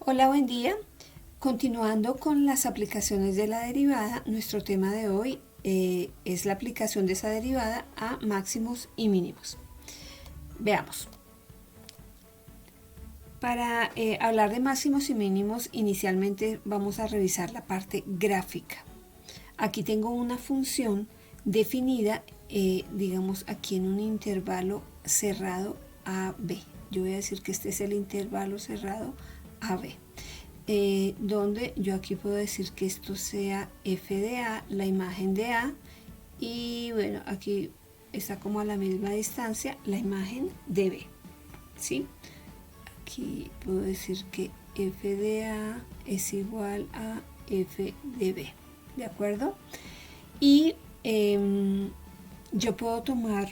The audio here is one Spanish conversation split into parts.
Hola, buen día. Continuando con las aplicaciones de la derivada, nuestro tema de hoy es la aplicación de esa derivada a máximos y mínimos. Veamos. Para hablar de máximos y mínimos, inicialmente vamos a revisar la parte gráfica. Aquí tengo una función definida, digamos aquí en un intervalo cerrado AB. Yo voy a decir que este es el intervalo cerrado AB. Donde yo aquí puedo decir que esto sea f de a, la imagen de a, y bueno, aquí está como a la misma distancia la imagen de b, ¿sí? Aquí puedo decir que f de a es igual a f de b, ¿de acuerdo? Y yo puedo tomar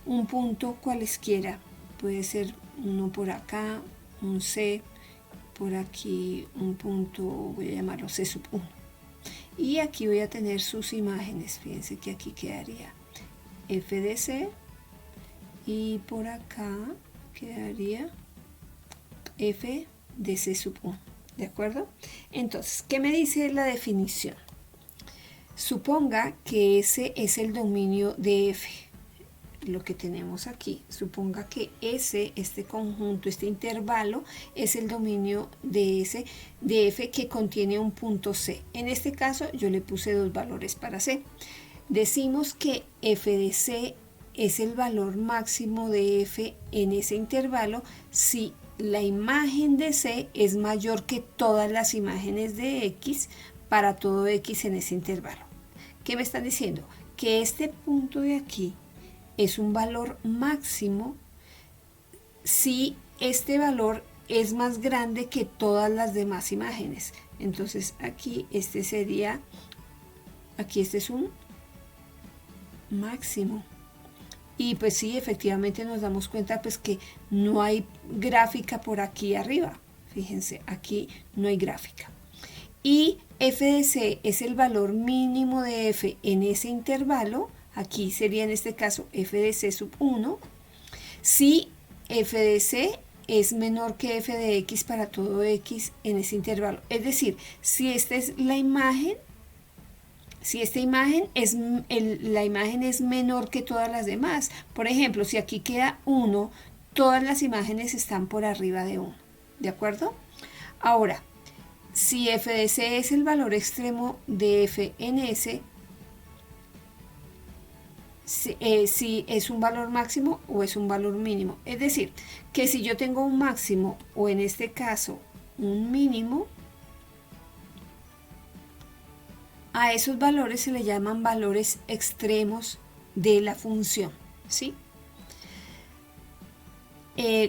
un punto cualesquiera, puede ser uno por acá, un c, por aquí un punto, voy a llamarlo C sub 1. Y aquí voy a tener sus imágenes. Fíjense que aquí quedaría f de c y por acá quedaría f de c sub 1. ¿De acuerdo? Entonces, ¿qué me dice la definición? Suponga que ese es el dominio de f. Lo que tenemos aquí, suponga que este conjunto, este intervalo es el dominio de f que contiene un punto c. En este caso yo le puse dos valores para c. Decimos que f de c es el valor máximo de f en ese intervalo si la imagen de c es mayor que todas las imágenes de x para todo x en ese intervalo. ¿Qué me están diciendo? Que este punto de aquí es un valor máximo si este valor es más grande que todas las demás imágenes. Entonces aquí este sería, aquí este es un máximo. Y pues sí, efectivamente nos damos cuenta pues que no hay gráfica por aquí arriba. Fíjense, aquí no hay gráfica. Y f de c es el valor mínimo de f en ese intervalo. Aquí sería en este caso f de c sub 1, si f de c es menor que f de x para todo x en ese intervalo. Es decir, si esta es la imagen, si esta imagen es, la imagen es menor que todas las demás. Por ejemplo, si aquí queda 1, todas las imágenes están por arriba de 1. ¿De acuerdo? Ahora, si f de c es el valor extremo de f en S, si es un valor máximo o es un valor mínimo. Es decir, que si yo tengo un máximo o en este caso un mínimo, a esos valores se le llaman valores extremos de la función, ¿sí?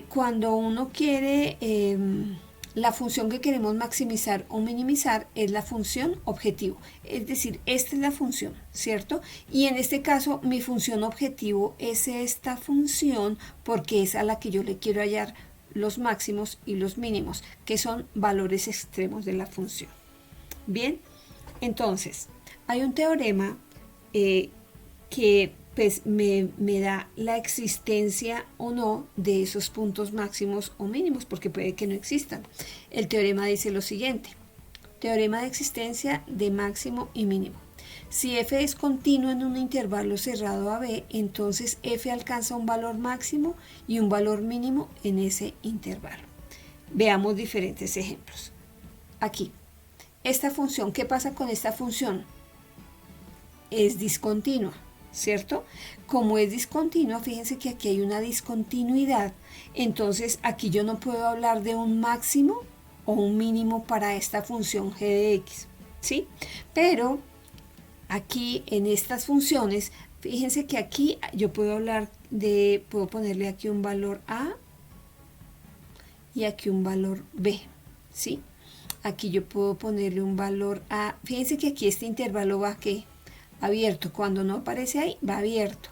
Cuando uno quiere, la función que queremos maximizar o minimizar es la función objetivo. Es decir, esta es la función, ¿cierto? Y en este caso, mi función objetivo es esta función porque es a la que yo le quiero hallar los máximos y los mínimos, que son valores extremos de la función. Bien, entonces, hay un teorema que pues me da la existencia o no de esos puntos máximos o mínimos, porque puede que no existan. El teorema dice lo siguiente: teorema de existencia de máximo y mínimo. Si f es continuo en un intervalo cerrado a b, entonces f alcanza un valor máximo y un valor mínimo en ese intervalo. Veamos diferentes ejemplos. Aquí, esta función, ¿qué pasa con esta función? Es discontinua, ¿cierto? Como es discontinua, fíjense que aquí hay una discontinuidad, entonces aquí yo no puedo hablar de un máximo o un mínimo para esta función g de x, ¿sí? Pero aquí en estas funciones, fíjense que aquí yo puedo hablar de, puedo ponerle aquí un valor a y aquí un valor b, ¿sí? Aquí yo puedo ponerle un valor a, fíjense que aquí este intervalo va ¿qué? Abierto, cuando no aparece ahí va abierto,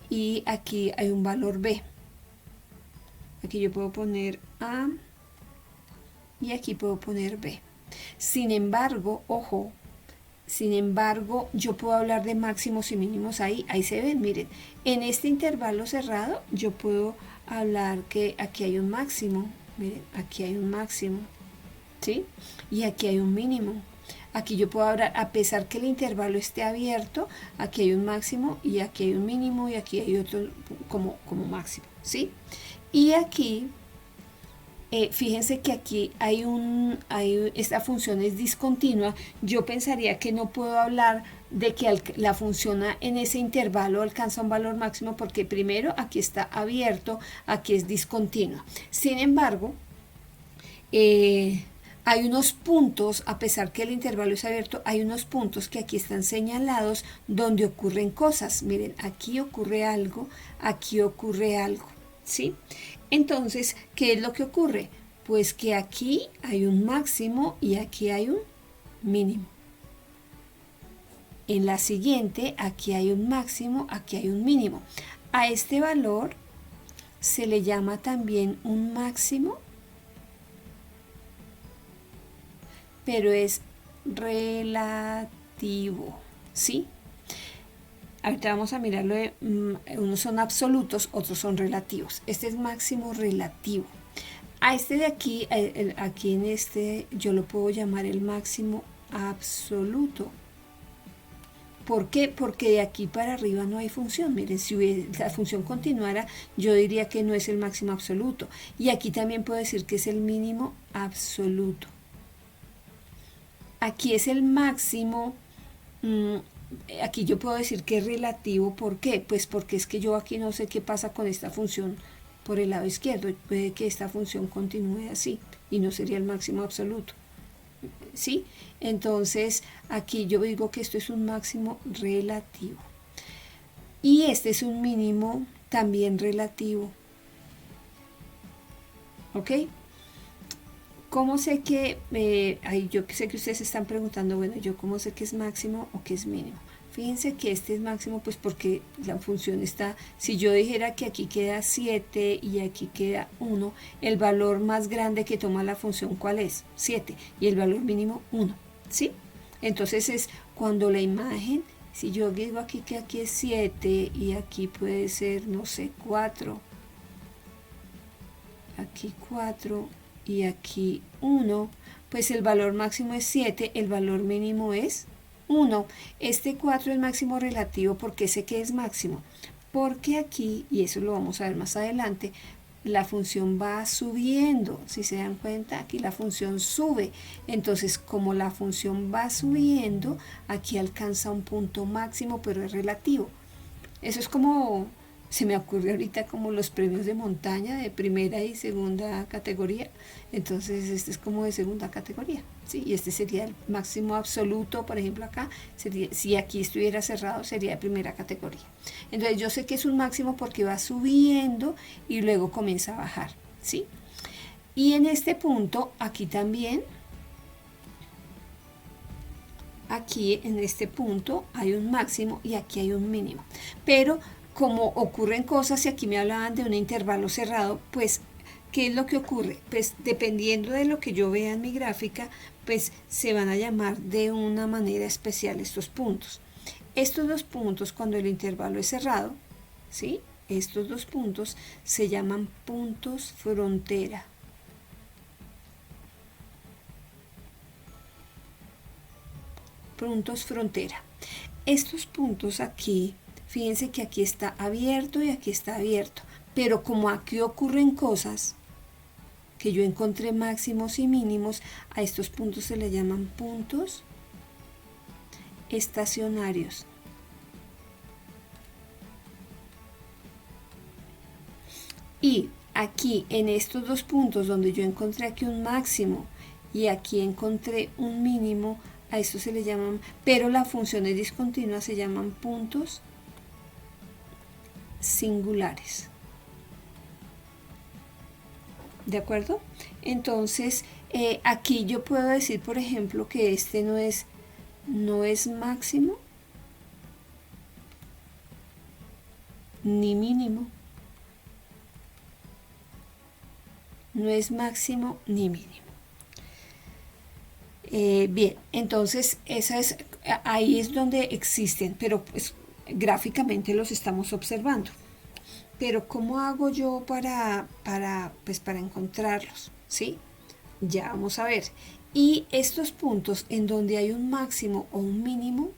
y aquí hay un valor b, aquí yo puedo poner a y aquí puedo poner b. Sin embargo, ojo, sin embargo yo puedo hablar de máximos y mínimos ahí se ven, miren, en este intervalo cerrado yo puedo hablar que aquí hay un máximo, miren, aquí hay un máximo ¿sí? Y aquí hay un mínimo. Aquí yo puedo hablar, a pesar que el intervalo esté abierto, aquí hay un máximo y aquí hay un mínimo y aquí hay otro como máximo, ¿sí? Y aquí, fíjense que aquí esta función es discontinua. Yo pensaría que no puedo hablar de que la función en ese intervalo alcanza un valor máximo porque primero aquí está abierto, aquí es discontinua. Sin embargo, hay unos puntos, a pesar que el intervalo es abierto, hay unos puntos que aquí están señalados donde ocurren cosas. Miren, aquí ocurre algo, ¿sí? Entonces, ¿qué es lo que ocurre? Pues que aquí hay un máximo y aquí hay un mínimo. En la siguiente, aquí hay un máximo, aquí hay un mínimo. A este valor se le llama también un máximo, pero es relativo, ¿sí? Ahorita vamos a mirarlo, unos son absolutos, otros son relativos. Este es máximo relativo. A este de aquí, aquí en este, yo lo puedo llamar el máximo absoluto. ¿Por qué? Porque de aquí para arriba no hay función. Miren, si la función continuara, yo diría que no es el máximo absoluto. Y aquí también puedo decir que es el mínimo absoluto. Aquí es el máximo, aquí yo puedo decir que es relativo. ¿Por qué? Pues porque es que yo aquí no sé qué pasa con esta función por el lado izquierdo. Puede que esta función continúe así y no sería el máximo absoluto, ¿sí? Entonces aquí yo digo que esto es un máximo relativo y este es un mínimo también relativo, ¿ok? ¿Cómo sé que, yo sé que ustedes se están preguntando, bueno, yo cómo sé que es máximo o que es mínimo? Fíjense que este es máximo pues porque la función está, si yo dijera que aquí queda 7 y aquí queda 1, el valor más grande que toma la función, ¿cuál es? 7, y el valor mínimo 1, ¿sí? Entonces es cuando la imagen, si yo digo aquí que aquí es 7 y aquí puede ser, no sé, 4, aquí 4 y aquí 1, pues el valor máximo es 7, el valor mínimo es 1. Este 4 es máximo relativo. ¿Por qué sé que es máximo? Porque aquí, y eso lo vamos a ver más adelante, la función va subiendo. Si se dan cuenta, aquí la función sube. Entonces, como la función va subiendo, aquí alcanza un punto máximo, pero es relativo. Eso es como, se me ocurre ahorita como los premios de montaña de primera y segunda categoría. Entonces este es como de segunda categoría, ¿sí? Y este sería el máximo absoluto, por ejemplo acá, sería, si aquí estuviera cerrado sería de primera categoría. Entonces yo sé que es un máximo porque va subiendo y luego comienza a bajar, ¿sí? Y en este punto, aquí también, aquí en este punto hay un máximo y aquí hay un mínimo. Pero como ocurren cosas, y aquí me hablaban de un intervalo cerrado, pues, ¿qué es lo que ocurre? Pues dependiendo de lo que yo vea en mi gráfica, pues se van a llamar de una manera especial estos puntos. Estos dos puntos, cuando el intervalo es cerrado, ¿sí? Estos dos puntos se llaman puntos frontera. Puntos frontera. Estos puntos aquí, fíjense que aquí está abierto y aquí está abierto, pero como aquí ocurren cosas, que yo encontré máximos y mínimos, a estos puntos se le llaman puntos estacionarios. Y aquí en estos dos puntos donde yo encontré aquí un máximo y aquí encontré un mínimo, a esto se le llaman, pero la función es discontinua, se llaman puntos singulares. ¿De acuerdo? Entonces, aquí yo puedo decir, por ejemplo, que este no es máximo ni mínimo. No es máximo ni mínimo. Bien, entonces ahí es donde existen, pero pues gráficamente los estamos observando. Pero ¿cómo hago yo para encontrarlos? ¿Sí? Ya vamos a ver. Y estos puntos en donde hay un máximo o un mínimo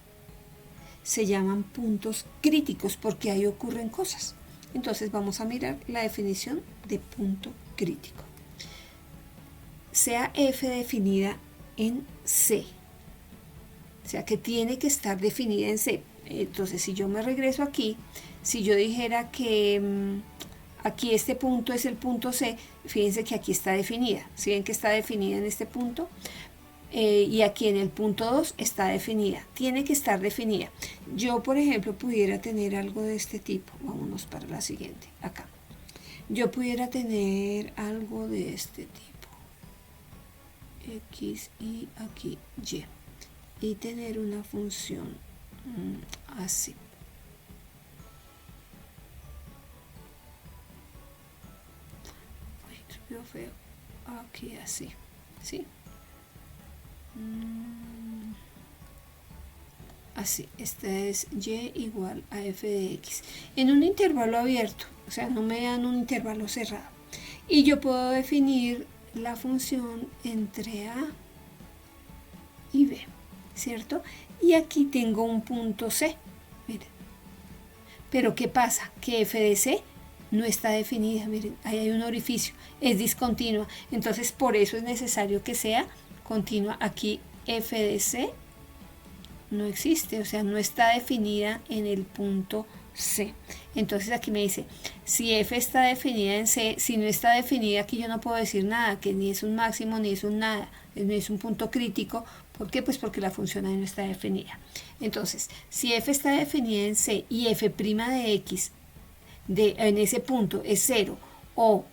se llaman puntos críticos porque ahí ocurren cosas. Entonces vamos a mirar la definición de punto crítico. Sea f definida en C, o sea que tiene que estar definida en C. Entonces si yo me regreso aquí, si yo dijera que aquí este punto es el punto C, fíjense que aquí está definida. ¿Sí ven que está definida en este punto? Y aquí en el punto 2 está definida. Tiene que estar definida. Yo, por ejemplo, pudiera tener algo de este tipo. Vámonos para la siguiente. Acá. Yo pudiera tener algo de este tipo. X y aquí Y. Y tener una función así. Yo veo aquí así, ¿sí? Así, esta es y igual a f de x en un intervalo abierto, o sea, no me dan un intervalo cerrado. Y yo puedo definir la función entre a y b, ¿cierto? Y aquí tengo un punto c, miren. Pero ¿qué pasa? Que f de c no está definida, miren, ahí hay un orificio, es discontinua, entonces por eso es necesario que sea continua. Aquí f de c no existe, o sea, no está definida en el punto C. Entonces aquí me dice, si f está definida en C, si no está definida aquí yo no puedo decir nada, que ni es un máximo ni es un nada, ni es un punto crítico. ¿Por qué? Pues porque la función ahí no está definida. Entonces, si f está definida en C y f' de x en ese punto es 0, o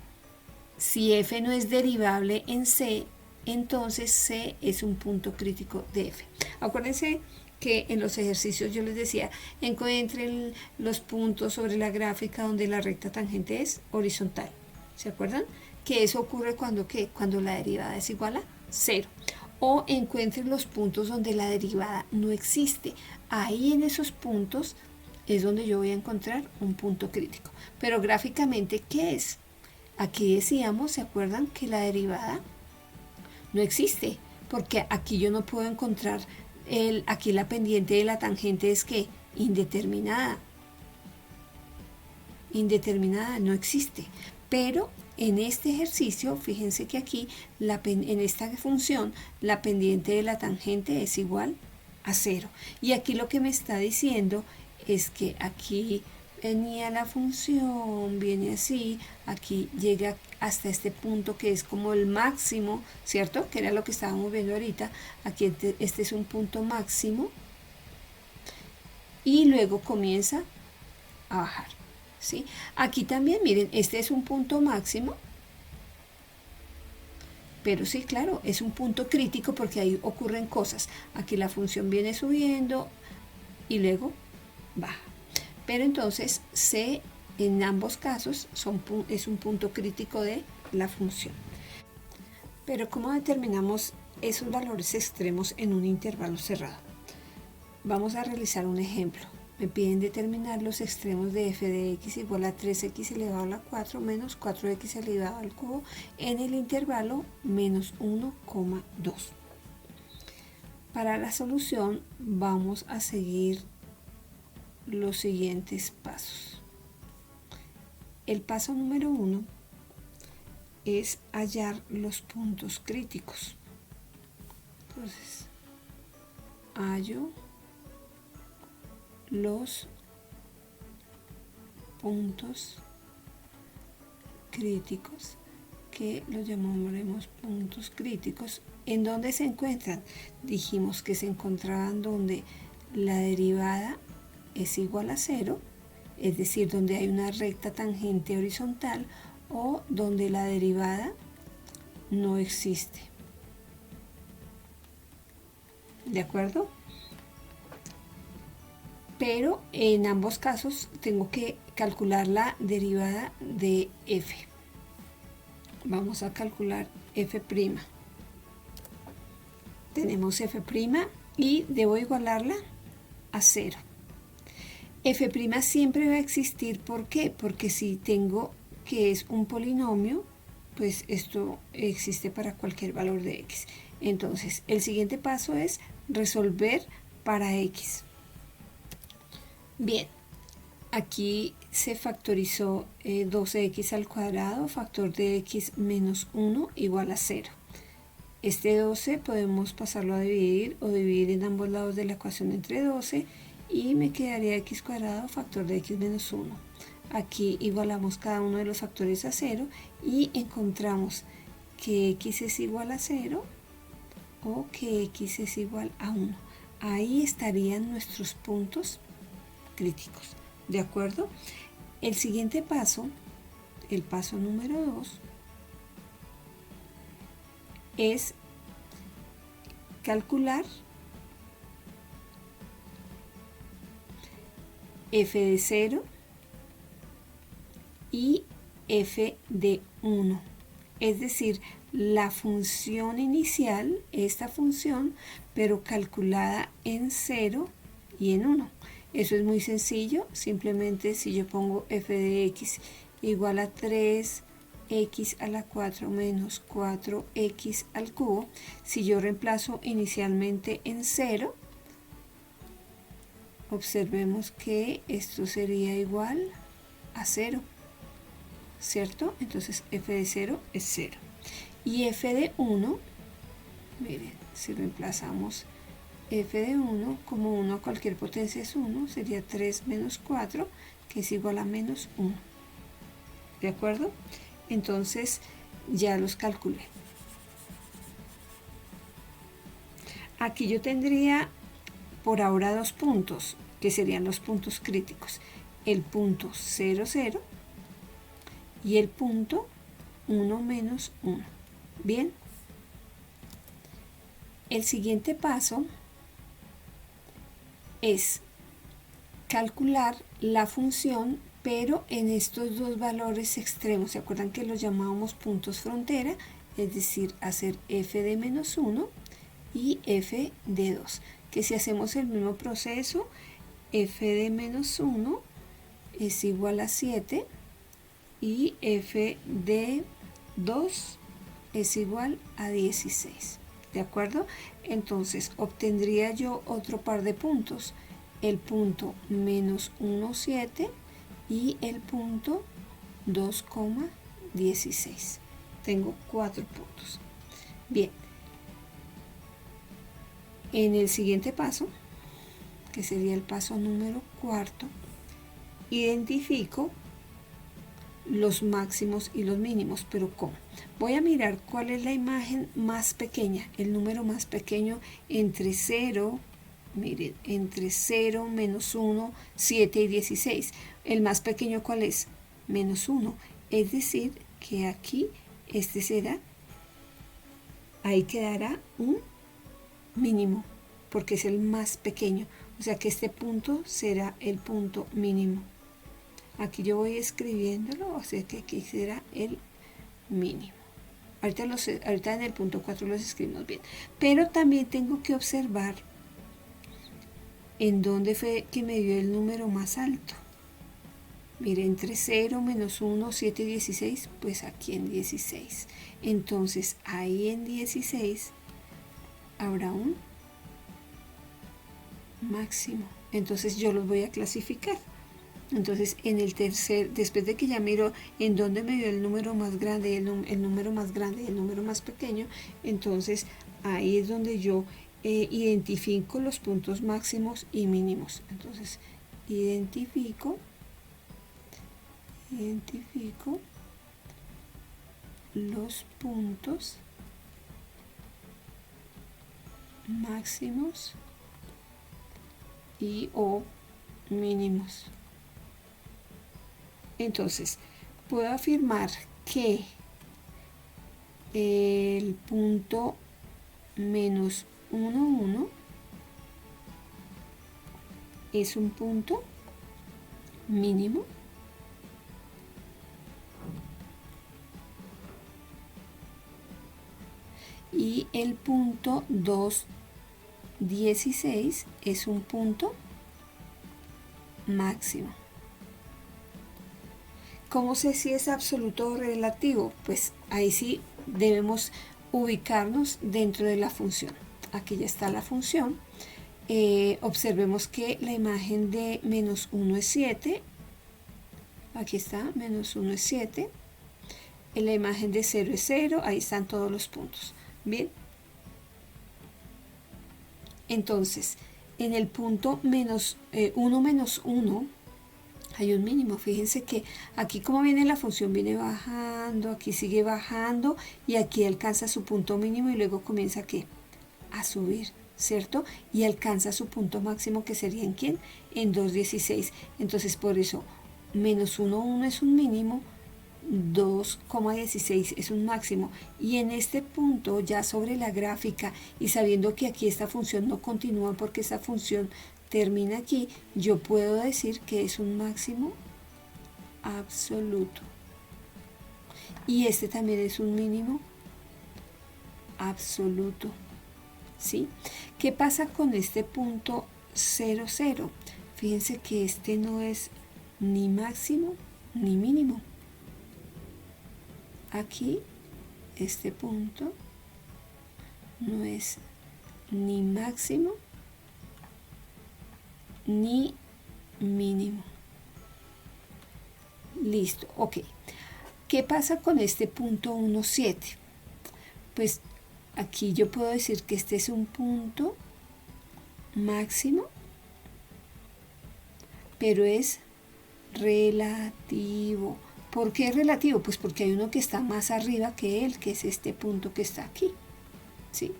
si f no es derivable en C, entonces C es un punto crítico de f. Acuérdense que en los ejercicios yo les decía, encuentren los puntos sobre la gráfica donde la recta tangente es horizontal. ¿Se acuerdan? Que eso ocurre cuando, ¿qué? Cuando la derivada es igual a 0. O encuentren los puntos donde la derivada no existe. Ahí en esos puntos es donde yo voy a encontrar un punto crítico. Pero gráficamente, ¿qué es? Aquí decíamos, ¿se acuerdan? Que la derivada no existe, porque aquí yo no puedo encontrar, aquí la pendiente de la tangente es que indeterminada. Indeterminada no existe, pero en este ejercicio, fíjense que aquí, en esta función, la pendiente de la tangente es igual a 0. Y aquí lo que me está diciendo es que aquí venía la función, viene así, aquí llega hasta este punto que es como el máximo, ¿cierto? Que era lo que estábamos viendo ahorita. Aquí este es un punto máximo y luego comienza a bajar, ¿sí? Aquí también, miren, este es un punto máximo, pero sí, claro, es un punto crítico porque ahí ocurren cosas. Aquí la función viene subiendo y luego baja. Pero entonces C en ambos casos es un punto crítico de la función. Pero ¿cómo determinamos esos valores extremos en un intervalo cerrado? Vamos a realizar un ejemplo. Me piden determinar los extremos de f de x igual a 3x elevado a la 4 menos 4x elevado al cubo en el intervalo menos 1,2. Para la solución vamos a seguir los siguientes pasos. El paso número 1 es hallar los puntos críticos. Entonces, hallo los puntos críticos, que los llamaremos puntos críticos. ¿En dónde se encuentran? Dijimos que se encontraban donde la derivada es igual a 0, es decir, donde hay una recta tangente horizontal, o donde la derivada no existe. ¿De acuerdo? Pero en ambos casos tengo que calcular la derivada de f. Vamos a calcular f'. Tenemos f' y debo igualarla a 0. F' siempre va a existir, ¿por qué? Porque si tengo que es un polinomio, pues esto existe para cualquier valor de x. Entonces, el siguiente paso es resolver para x. Bien, aquí se factorizó 12x al cuadrado, factor de x menos 1 igual a 0. Este 12 podemos pasarlo a dividir o dividir en ambos lados de la ecuación entre 12 y me quedaría x cuadrado factor de x menos 1. Aquí igualamos cada uno de los factores a 0 y encontramos que x es igual a 0 o que x es igual a 1. Ahí estarían nuestros puntos críticos, ¿de acuerdo? El siguiente paso, el paso número 2, es calcular f de 0 y f de 1, es decir, la función inicial, esta función, pero calculada en 0 y en 1. Eso es muy sencillo, simplemente si yo pongo f de x igual a 3x a la 4 menos 4x al cubo, si yo reemplazo inicialmente en 0, observemos que esto sería igual a 0, ¿cierto? Entonces f de 0 es 0. Y f de 1, miren, si reemplazamos f de 1 como 1 a cualquier potencia es 1, sería 3 menos 4, que es igual a menos 1. ¿De acuerdo? Entonces ya los calculé. Aquí yo tendría por ahora dos puntos, que serían los puntos críticos. El punto 0, 0 y el punto 1 menos 1. Bien. El siguiente paso es calcular la función, pero en estos dos valores extremos. ¿Se acuerdan que los llamábamos puntos frontera? Es decir, hacer f de menos 1 y f de 2. Que si hacemos el mismo proceso, f de menos 1 es igual a 7 y f de 2 es igual a 16. ¿De acuerdo? Entonces obtendría yo otro par de puntos, el punto menos 1, 7 y el punto 2,16. Tengo 4 puntos. Bien, en el siguiente paso, que sería el paso número 4, identifico los máximos y los mínimos. ¿Pero cómo? Voy a mirar cuál es la imagen más pequeña, el número más pequeño entre 0, miren, entre 0, menos 1, 7 y 16. El más pequeño, ¿cuál es? Menos 1. Es decir, que aquí este será, ahí quedará un mínimo, porque es el más pequeño. O sea que este punto será el punto mínimo. Aquí yo voy escribiéndolo, o sea que aquí será el mínimo. Ahorita en el punto 4 los escribimos bien. Pero también tengo que observar en dónde fue que me dio el número más alto. Mire, entre 0, menos 1, 7 y 16, pues aquí en 16. Entonces, ahí en 16 habrá un máximo. Entonces yo los voy a clasificar. Entonces en el tercer, después de que ya miro en dónde me dio el número más grande, el número más grande y el número más pequeño, entonces ahí es donde yo identifico los puntos máximos y mínimos. Entonces identifico los puntos máximos y o mínimos. Entonces, puedo afirmar que el punto menos 1, 1 es un punto mínimo. Y el punto 2, 16 es un punto máximo. ¿Cómo sé si es absoluto o relativo? Pues ahí sí debemos ubicarnos dentro de la función. Aquí ya está la función. Observemos que la imagen de menos 1 es 7. Aquí está, menos 1 es 7. En la imagen de 0 es 0. Ahí están todos los puntos. Bien. Entonces, en el punto menos 1 menos 1 hay un mínimo. Fíjense que aquí como viene la función, viene bajando, aquí sigue bajando y aquí alcanza su punto mínimo y luego comienza ¿qué? A subir, ¿cierto? Y alcanza su punto máximo, que sería ¿en quién? En 2,16. Entonces por eso menos 1,1 es un mínimo, 2,16 es un máximo, y en este punto ya sobre la gráfica y sabiendo que aquí esta función no continúa porque esta función termina aquí, yo puedo decir que es un máximo absoluto y este también es un mínimo absoluto, ¿sí? ¿Qué pasa con este punto 0, 0? Fíjense que este no es ni máximo ni mínimo. Aquí este punto no es ni máximo ni mínimo. Listo, ok. ¿Qué pasa con este punto 1, 7? Pues aquí yo puedo decir que este es un punto máximo, pero es relativo. ¿Por qué es relativo? Pues porque hay uno que está más arriba que él, que es este punto que está aquí, ¿sí?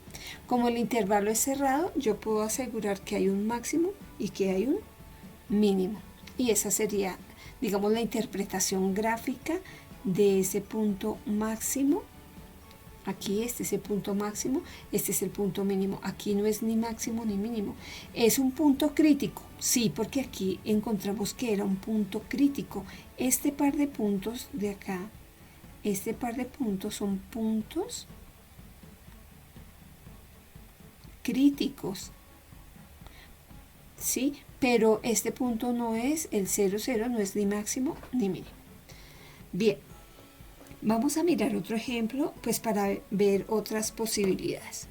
Como el intervalo es cerrado, yo puedo asegurar que hay un máximo y que hay un mínimo. Y esa sería, digamos, la interpretación gráfica de ese punto máximo. Aquí este es el punto máximo, este es el punto mínimo. Aquí no es ni máximo ni mínimo. ¿Es un punto crítico? Sí, porque aquí encontramos que era un punto crítico. Este par de puntos de acá, este par de puntos son puntos críticos, ¿sí? Pero este punto no es el 0, 0, no es ni máximo ni mínimo. Bien. Vamos a mirar otro ejemplo, pues para ver otras posibilidades.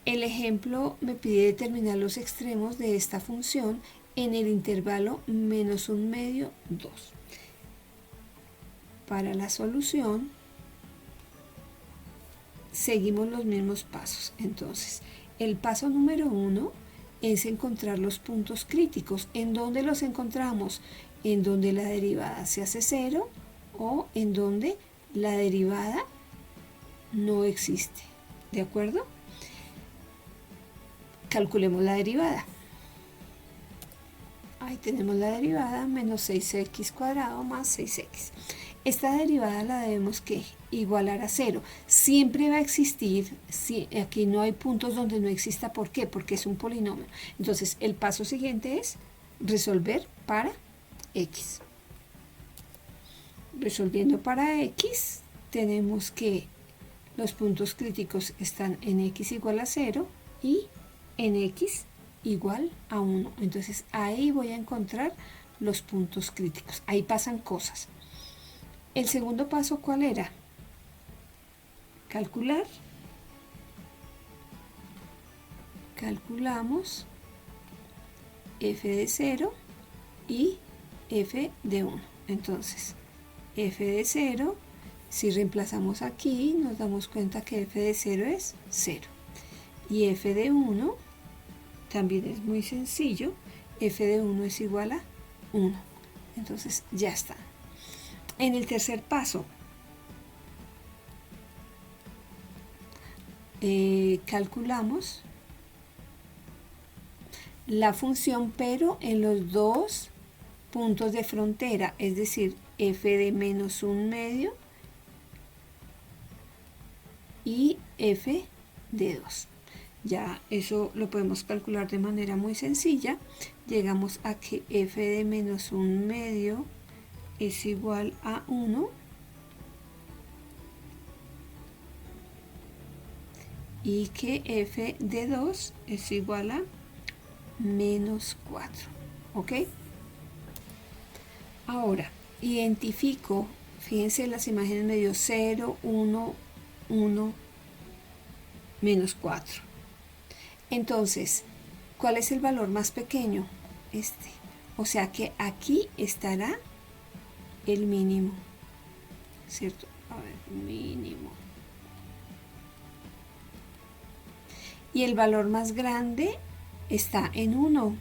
El ejemplo me pide determinar los extremos de esta función en el intervalo menos 1 medio, 2. Para la solución, seguimos los mismos pasos. Entonces, el paso número 1 es encontrar los puntos críticos. ¿En dónde los encontramos? En donde la derivada se hace 0 o en donde la derivada no existe, ¿de acuerdo? Calculemos la derivada. Ahí tenemos la derivada, menos 6x cuadrado más 6x. Esta derivada la debemos ¿qué? Igualar a 0. Siempre va a existir, si aquí no hay puntos donde no exista. ¿Por qué? Porque es un polinomio. Entonces el paso siguiente es resolver para x. Resolviendo para x, tenemos que los puntos críticos están en x igual a 0 y en x igual a 1. Entonces ahí voy a encontrar los puntos críticos. Ahí pasan cosas. El segundo paso, ¿cuál era? Calcular. Calculamos f de 0 y f de 1. Entonces, f de 0, si reemplazamos aquí, nos damos cuenta que f de 0 es 0. Y f de 1 también es muy sencillo. F de 1 es igual a 1. Entonces, ya está. En el tercer paso, calculamos la función, pero en los dos puntos de frontera, es decir, f de menos 1 medio y f de 2. Ya eso lo podemos calcular de manera muy sencilla. Llegamos a que f de menos 1 medio es igual a 1 y que f de 2 es igual a menos 4. ¿Ok? Ahora, identifico Fíjense, las imágenes me dio 0, 1, 1, menos 4. Entonces, ¿cuál es el valor más pequeño? Este. O sea que aquí estará el mínimo, ¿cierto? A ver, mínimo. Y el valor más grande está en 1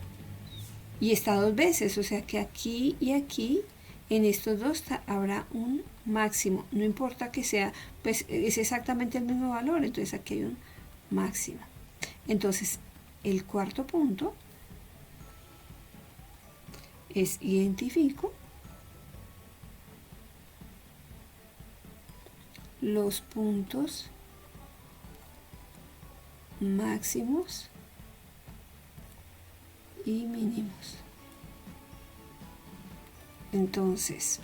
y está 2 veces, o sea que aquí y aquí, en estos dos habrá un máximo, no importa que sea, pues es exactamente el mismo valor, entonces aquí hay un máximo. Entonces el cuarto punto es identifico los puntos máximos y mínimos. Entonces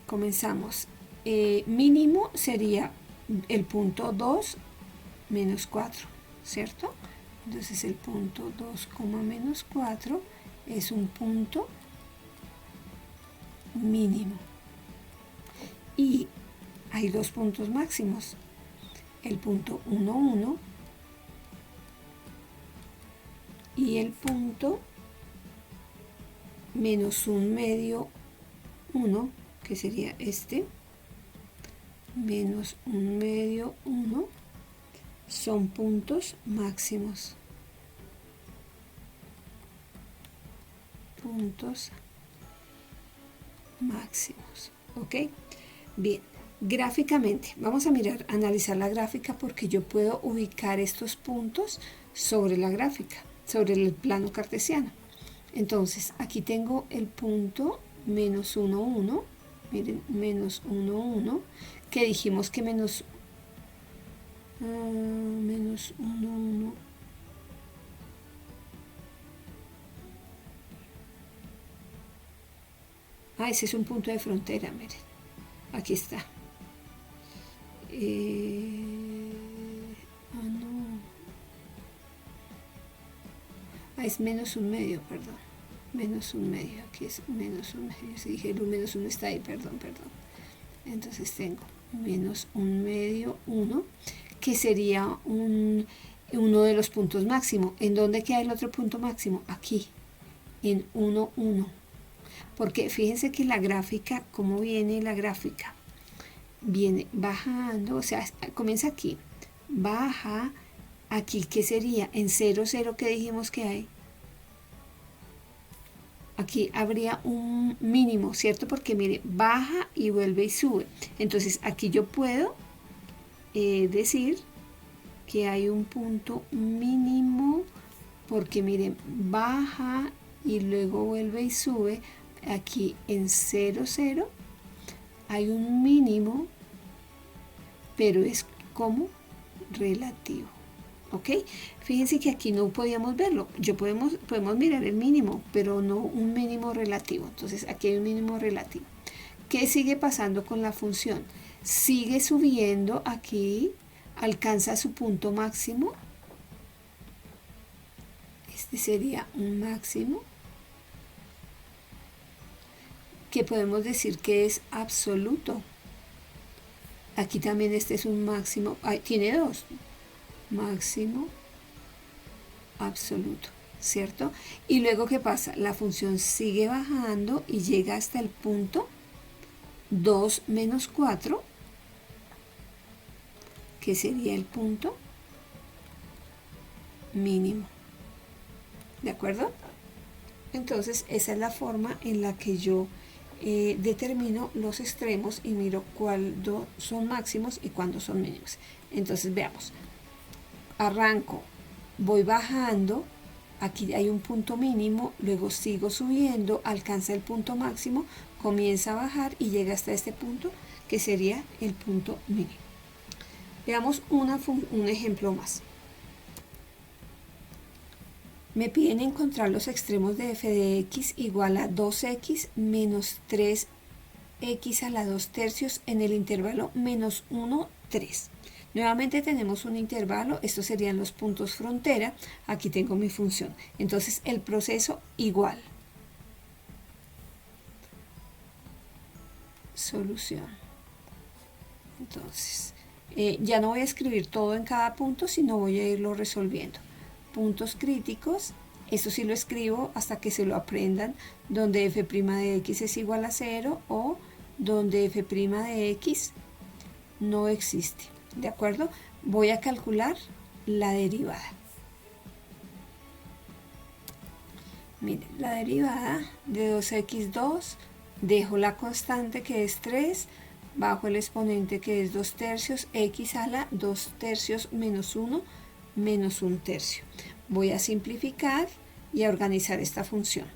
comenzamos. Mínimo sería el punto 2 menos 4, ¿cierto? Entonces el punto 2, menos 4 es un punto mínimo. Y hay dos puntos máximos. El punto 1, 1 y el punto menos un medio 1, que sería este, menos un medio 1, son puntos máximos. Puntos máximos, ¿ok? Bien, gráficamente, vamos a mirar, analizar la gráfica porque yo puedo ubicar estos puntos sobre la gráfica, sobre el plano cartesiano. Entonces, aquí tengo el punto menos 1, 1, miren, menos 1, 1, que dijimos que menos 1, 1, ese es un punto de frontera, miren, aquí está. Es menos un medio, perdón, menos un medio, aquí es menos un medio, si dije el menos 1 está ahí, perdón, entonces tengo menos un medio 1, que sería uno de los puntos máximos. ¿En dónde queda el otro punto máximo? Aquí, en 1, 1, porque fíjense que la gráfica, ¿cómo viene la gráfica? Viene bajando, o sea, comienza aquí, baja aquí, ¿qué sería? En 0, 0, ¿qué dijimos que hay? Aquí habría un mínimo, ¿cierto? Porque mire, baja y vuelve y sube. Entonces aquí yo puedo decir que hay un punto mínimo, porque miren, baja y luego vuelve y sube. Aquí en 0, 0 hay un mínimo, pero es como relativo. ¿Ok? Fíjense que aquí no podíamos verlo. Podemos mirar el mínimo, pero no un mínimo relativo. Entonces aquí hay un mínimo relativo. ¿Qué sigue pasando con la función? Sigue subiendo aquí, alcanza su punto máximo. Este sería un máximo, que podemos decir que es absoluto. Aquí también este es un máximo, tiene dos. Máximo absoluto, ¿cierto? Y luego, ¿qué pasa? La función sigue bajando y llega hasta el punto 2 menos 4, que sería el punto mínimo. ¿De acuerdo? Entonces, esa es la forma en la que yo determino los extremos y miro cuándo son máximos y cuándo son mínimos. Entonces, veamos. Arranco, voy bajando, aquí hay un punto mínimo, luego sigo subiendo, alcanza el punto máximo, comienza a bajar y llega hasta este punto, que sería el punto mínimo. Veamos un ejemplo más. Me piden encontrar los extremos de f de x igual a 2x menos 3x a la 2 tercios en el intervalo menos 1, 3. Nuevamente tenemos un intervalo, estos serían los puntos frontera, aquí tengo mi función. Entonces el proceso igual. solución. Entonces, ya no voy a escribir todo en cada punto, sino voy a irlo resolviendo. Puntos críticos, esto sí lo escribo hasta que se lo aprendan, donde f' de x es igual a 0 o donde f' de x no existe. ¿De acuerdo? Voy a calcular la derivada. Miren, la derivada de 2x2, dejo la constante que es 3, bajo el exponente que es 2 tercios, x a la 2 tercios menos 1 menos 1 tercio. Voy a simplificar y a organizar esta función.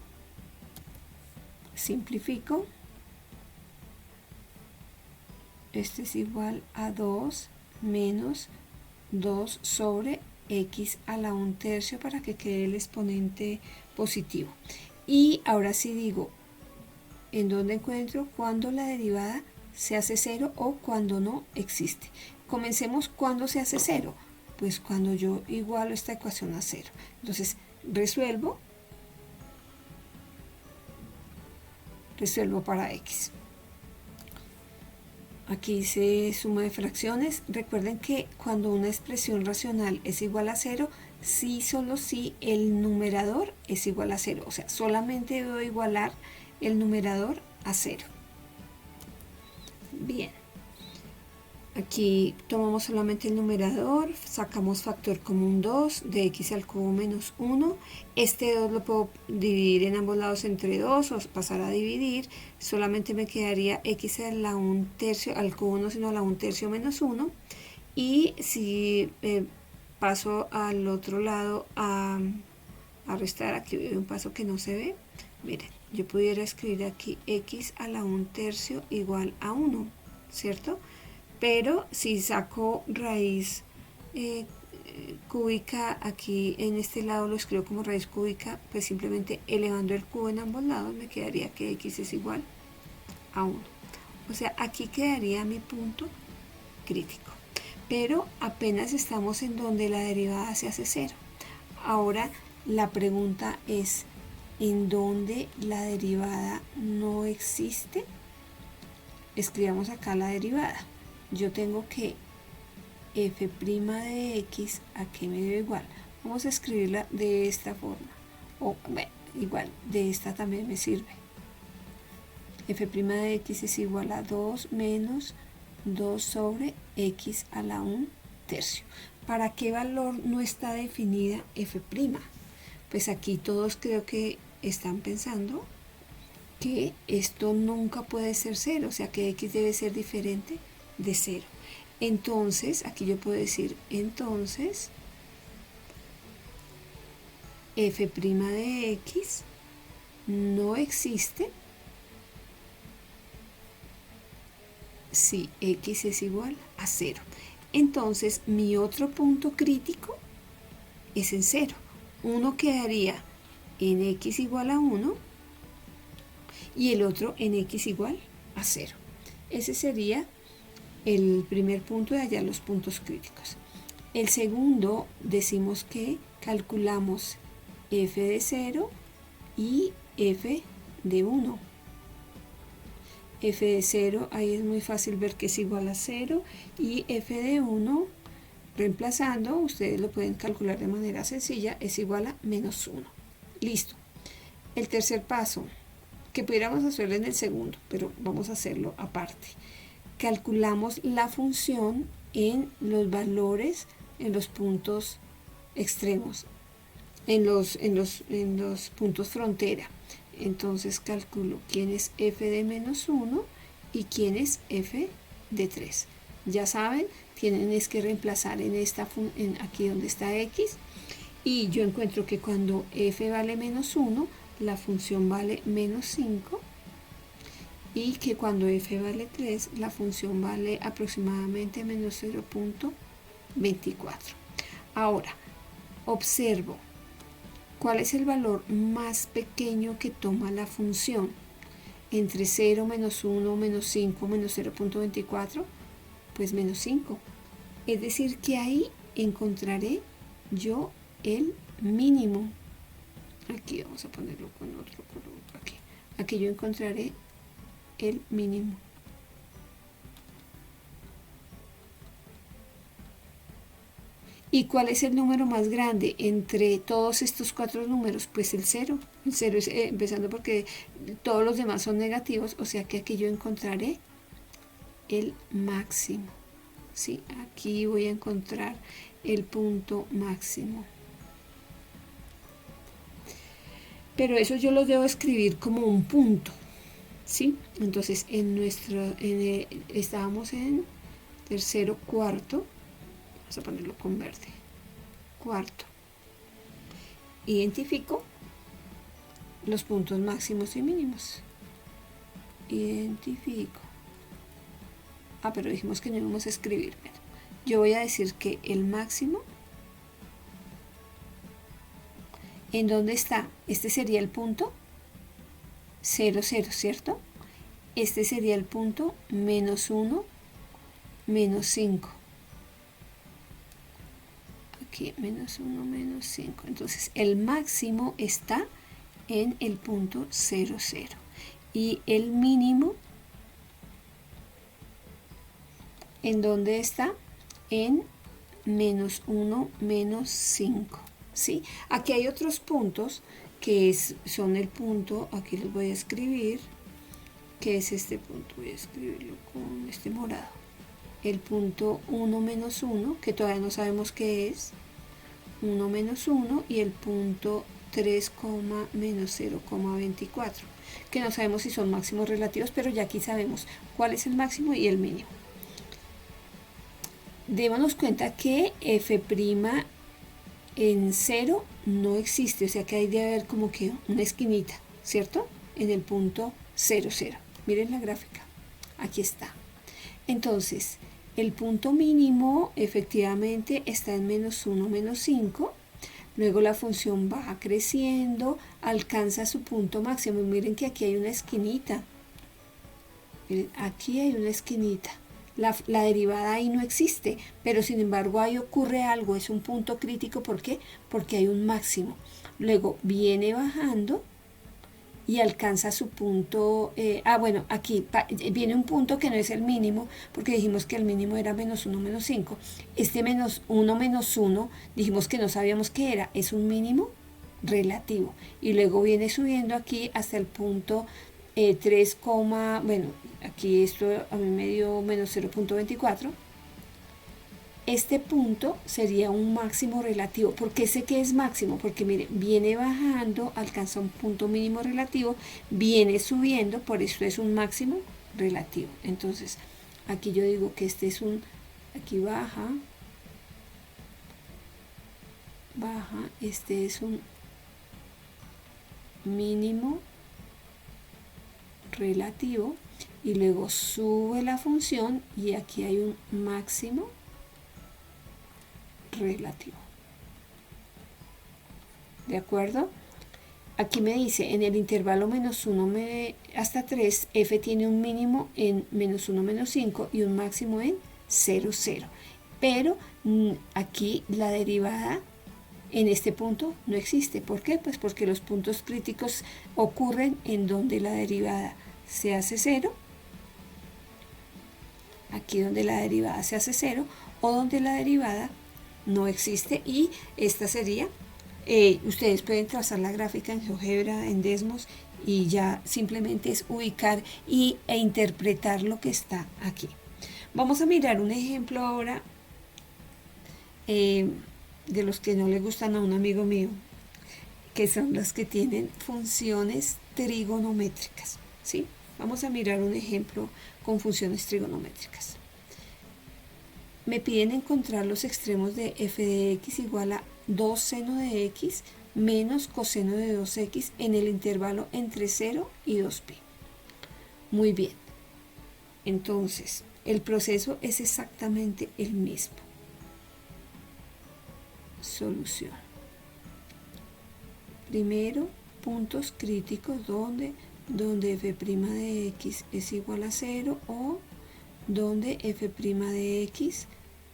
Simplifico. Este es igual a 2 menos 2 sobre x a la 1 tercio para que quede el exponente positivo. Y ahora sí digo, ¿en dónde encuentro cuando la derivada se hace 0 o cuando no existe? Comencemos cuando se hace 0. Pues cuando yo igualo esta ecuación a 0. Entonces, resuelvo para x. Aquí se suma de fracciones. Recuerden que cuando una expresión racional es igual a 0, sí, solo si el numerador es igual a 0. O sea, solamente debo igualar el numerador a 0. Bien. Aquí tomamos solamente el numerador, sacamos factor común 2 de x al cubo menos 1. Este 2 lo puedo dividir en ambos lados entre 2 o pasar a dividir. Solamente me quedaría x a la 1 tercio, al cubo no, sino a la 1 tercio menos 1. Y si paso al otro lado a restar, aquí hay un paso que no se ve. Miren, yo pudiera escribir aquí x a la 1 tercio igual a 1, ¿cierto? Pero si saco raíz cúbica, aquí en este lado lo escribo como raíz cúbica, pues simplemente elevando el cubo en ambos lados me quedaría que x es igual a 1. O sea, aquí quedaría mi punto crítico. Pero apenas estamos en donde la derivada se hace 0. Ahora la pregunta es, ¿en dónde la derivada no existe? Escribamos acá la derivada. Yo tengo que f' de x, ¿a qué me debe igual? Vamos a escribirla de esta forma. O, bueno, igual, de esta también me sirve. f' de x es igual a 2 menos 2 sobre x a la 1 tercio. ¿Para qué valor no está definida f'? Pues aquí todos creo que están pensando que esto nunca puede ser 0, o sea que x debe ser diferente de 0. Entonces, aquí yo puedo decir, entonces, f' de x no existe si x es igual a 0. Entonces, mi otro punto crítico es en 0. Uno quedaría en x igual a 1 y el otro en x igual a 0. Ese sería el primer punto de hallar los puntos críticos. El segundo, decimos que calculamos f de 0 y f de 1. F de 0, ahí es muy fácil ver que es igual a 0, y f de 1, reemplazando, ustedes lo pueden calcular de manera sencilla, es igual a menos 1. Listo. El tercer paso, que pudiéramos hacerlo en el segundo, pero vamos a hacerlo aparte. Calculamos la función en los valores, en los puntos extremos, en los puntos frontera. Entonces calculo quién es f de menos 1 y quién es f de 3. Ya saben, tienen es que reemplazar en aquí donde está x, y yo encuentro que cuando f vale menos 1, la función vale menos 5, y que cuando f vale 3, la función vale aproximadamente menos 0.24. Ahora, observo cuál es el valor más pequeño que toma la función. Entre 0, menos 1, menos 5, menos 0.24, pues menos 5. Es decir, que ahí encontraré yo el mínimo. Aquí vamos a ponerlo con otro color. Aquí yo encontraré el mínimo. ¿Y cuál es el número más grande entre todos estos cuatro números? Pues el cero. El cero es empezando porque todos los demás son negativos, o sea que aquí yo encontraré el máximo. ¿Sí? Aquí voy a encontrar el punto máximo. Pero eso yo lo debo escribir como un punto. ¿Sí? Entonces estábamos en tercero, cuarto. Vamos a ponerlo con verde. Cuarto. Identifico los puntos máximos y mínimos. Identifico. Pero dijimos que no íbamos a escribir. Yo voy a decir que el máximo, ¿en dónde está? Este sería el punto 0, 0, ¿cierto? Este sería el punto menos 1, menos 5. Aquí menos 1, menos 5. Entonces el máximo está en el punto 0, 0. Y el mínimo, ¿en dónde está? En menos 1, menos 5. ¿Sí? Aquí hay otros puntos que son el punto, aquí les voy a escribir, que es este punto, voy a escribirlo con este morado. El punto 1 menos 1, que todavía no sabemos qué es, 1 menos 1, y el punto 3, menos 0,24, que no sabemos si son máximos relativos, pero ya aquí sabemos cuál es el máximo y el mínimo. Démonos cuenta que f' en 0 no existe, o sea que hay de haber como que una esquinita, ¿cierto? En el punto 0, 0. Miren la gráfica, aquí está. Entonces, el punto mínimo efectivamente está en menos 1, menos 5. Luego la función va creciendo, alcanza su punto máximo. Miren que aquí hay una esquinita. Miren, aquí hay una esquinita. La derivada ahí no existe, pero sin embargo ahí ocurre algo, es un punto crítico. ¿Por qué? Porque hay un máximo. Luego viene bajando y alcanza su punto, bueno, aquí viene un punto que no es el mínimo, porque dijimos que el mínimo era menos 1, menos 5. Este menos 1, menos 1, dijimos que no sabíamos qué era, es un mínimo relativo. Y luego viene subiendo aquí hasta el punto 3, bueno, aquí esto a mí me dio menos 0,24. Este punto sería un máximo relativo. ¿Por qué sé que es máximo? Porque miren, viene bajando, alcanza un punto mínimo relativo, viene subiendo, por eso es un máximo relativo. Entonces, aquí yo digo que este es aquí baja, este es un mínimo relativo, y luego sube la función y aquí hay un máximo relativo. ¿De acuerdo? Aquí me dice, en el intervalo menos 1 hasta 3, f tiene un mínimo en menos 1, menos 5 y un máximo en 0, 0. Pero aquí la derivada en este punto no existe. ¿Por qué? Pues porque los puntos críticos ocurren en donde la derivada se hace 0, aquí donde la derivada se hace 0, o donde la derivada no existe, y esta sería, ustedes pueden trazar la gráfica en GeoGebra, en Desmos, y ya simplemente es ubicar e interpretar lo que está aquí. Vamos a mirar un ejemplo ahora de los que no le gustan a un amigo mío, que son los que tienen funciones trigonométricas, ¿sí? Vamos a mirar un ejemplo con funciones trigonométricas. Me piden encontrar los extremos de f de x igual a 2 seno de x menos coseno de 2x en el intervalo entre 0 y 2pi. Muy bien. Entonces, el proceso es exactamente el mismo. Solución. Primero, puntos críticos donde f' de x es igual a 0 o donde f' de x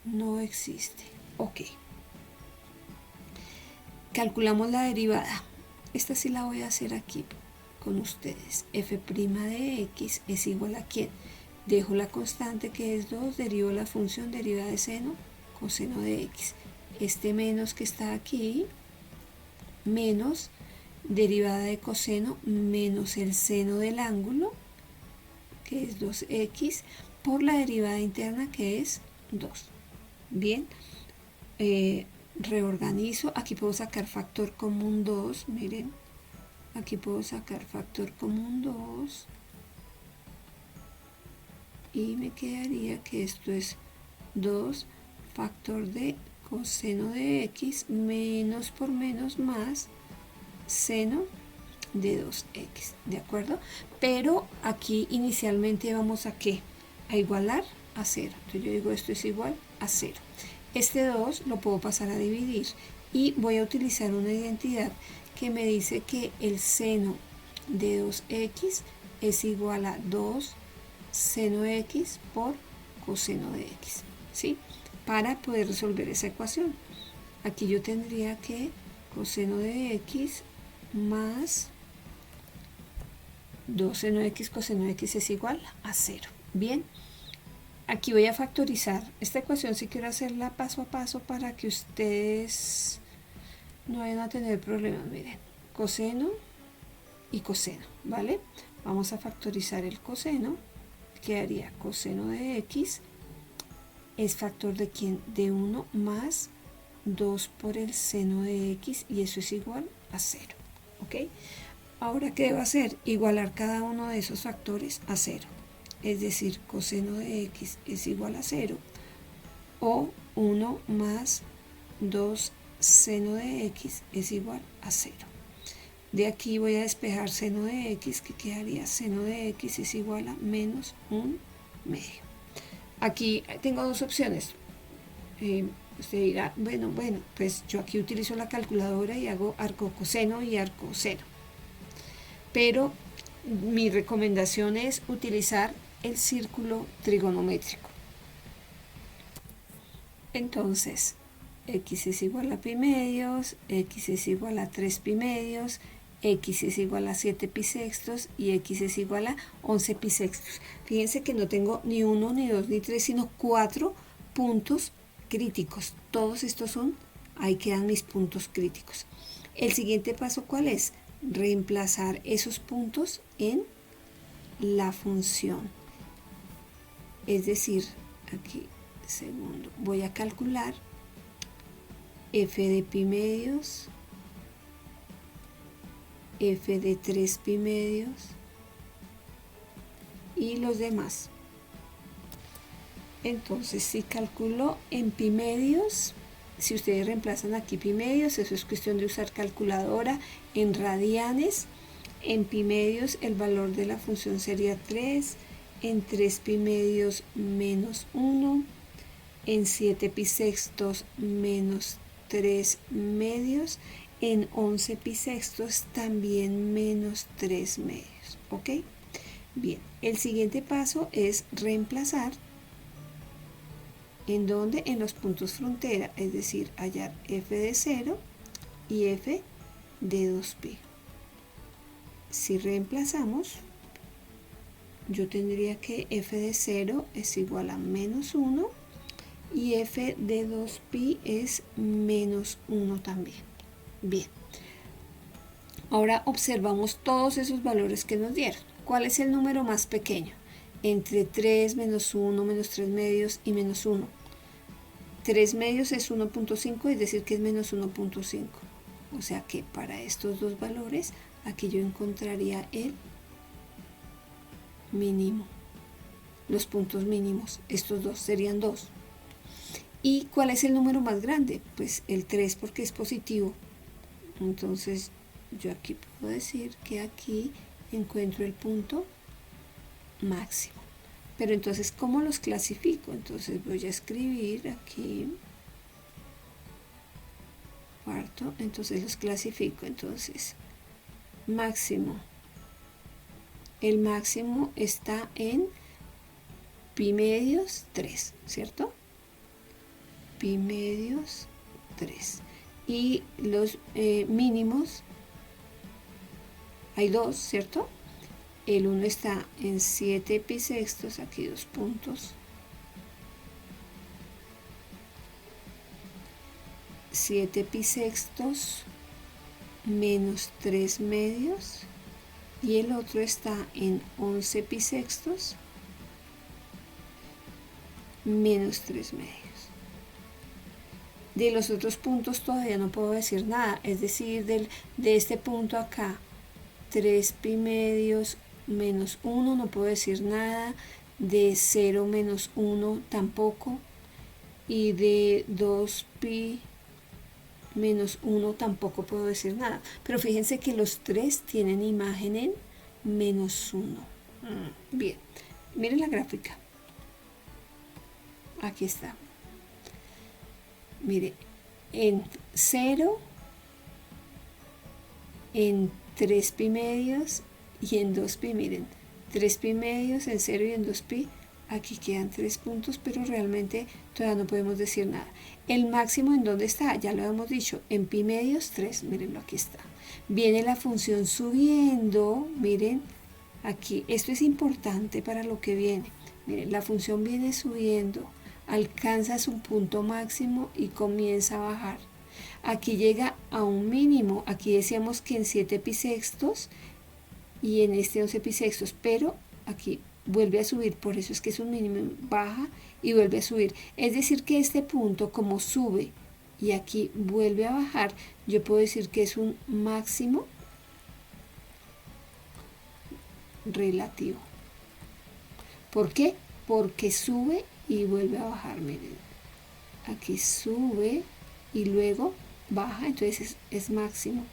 no existe. Ok. Calculamos la derivada. Esta sí la voy a hacer aquí con ustedes. F' de x es igual a ¿quién? Dejo la constante que es 2, derivo la función derivada de seno, coseno de x. este menos que está aquí, menos derivada de coseno menos el seno del ángulo, que es 2x, por la derivada interna, que es 2. Bien, reorganizo. Aquí puedo sacar factor común 2, miren, aquí puedo sacar factor común 2 y me quedaría que esto es 2 factor de coseno de x menos por menos más seno de 2x, ¿de acuerdo? Pero aquí inicialmente vamos a ¿qué? A igualar a 0. Entonces yo digo esto es igual a 0. Este 2 lo puedo pasar a dividir y voy a utilizar una identidad que me dice que el seno de 2x es igual a 2 seno de x por coseno de x, ¿sí? Para poder resolver esa ecuación. Aquí yo tendría que coseno de x más 2 seno de x coseno de x es igual a 0. Bien, aquí voy a factorizar esta ecuación. Si quiero hacerla paso a paso para que ustedes no vayan a tener problemas. Miren, coseno y coseno, ¿vale? Vamos a factorizar el coseno. Quedaría coseno de x es factor de ¿quién? De 1 más 2 por el seno de x, y eso es igual a 0. ¿Ok? Ahora, ¿qué debo hacer? Igualar cada uno de esos factores a 0. Es decir, coseno de x es igual a 0, o 1 más 2 seno de x es igual a 0. De aquí voy a despejar seno de x, que quedaría seno de x es igual a menos 1 medio. Aquí tengo dos opciones. Usted dirá, bueno, pues yo aquí utilizo la calculadora y hago arco coseno y arco seno. Pero mi recomendación es utilizar el círculo trigonométrico. Entonces, x es igual a pi medios, x es igual a 3 pi medios, x es igual a 7 pi sextos y x es igual a 11 pi sextos. Fíjense que no tengo ni 1, ni 2, ni 3, sino 4 puntos críticos. Todos estos son, ahí quedan mis puntos críticos. El siguiente paso, ¿cuál es? Reemplazar esos puntos en la función. Es decir, aquí, segundo, voy a calcular f de pi medios, f de 3 pi medios y los demás. Entonces, si calculo en pi medios, si ustedes reemplazan aquí pi medios, eso es cuestión de usar calculadora. En radianes, en pi medios el valor de la función sería 3, en 3 pi medios menos 1, en 7 pi sextos menos 3 medios, en 11 pi sextos también menos 3 medios. ¿Ok? Bien, el siguiente paso es reemplazar en donde, en los puntos frontera, es decir, hallar f de 0 y f de 2pi. Si reemplazamos, yo tendría que f de 0 es igual a menos 1 y f de 2pi es menos 1 también. Bien, ahora observamos todos esos valores que nos dieron. ¿Cuál es el número más pequeño? Entre 3, menos 1, menos 3 medios y menos 1. 3 medios es 1.5, es decir que es menos 1.5. O sea que para estos dos valores, aquí yo encontraría el mínimo. Los puntos mínimos, estos dos serían 2. ¿Y cuál es el número más grande? Pues el 3, porque es positivo. Entonces yo aquí puedo decir que aquí encuentro el punto máximo. Pero entonces, ¿cómo los clasifico? Entonces voy a escribir aquí cuarto, entonces los clasifico. Entonces, máximo. El máximo está en pi medios 3, ¿cierto? Pi medios 3. Y los mínimos, hay dos, ¿cierto? El 1 está en 7 pi sextos, aquí 2 puntos. 7 pi sextos menos 3 medios y el otro está en 11 pi sextos menos 3 medios. De los otros puntos todavía no puedo decir nada, es decir, de este punto acá, 3 pi medios menos 1 no puedo decir nada, de 0 menos 1 tampoco, y de 2 pi menos 1 tampoco puedo decir nada. Pero fíjense que los tres tienen imagen en menos 1. Bien, miren la gráfica. Aquí está. Mire, en 0, en 3 pi medios y en 2 pi, miren, 3 pi medios en 0 y en 2 pi, aquí quedan 3 puntos, pero realmente todavía no podemos decir nada. El máximo, ¿en dónde está? Ya lo hemos dicho, en pi medios 3, mírenlo, aquí está. Viene la función subiendo, miren, aquí, esto es importante para lo que viene. Miren, la función viene subiendo, alcanza su punto máximo y comienza a bajar. Aquí llega a un mínimo, aquí decíamos que en 7 pi sextos y en este 11 pi sextos, pero aquí vuelve a subir, por eso es que es un mínimo, baja y vuelve a subir. Es decir que este punto, como sube y aquí vuelve a bajar, yo puedo decir que es un máximo relativo. ¿Por qué? Porque sube y vuelve a bajar, miren. Aquí sube y luego baja, entonces es máximo.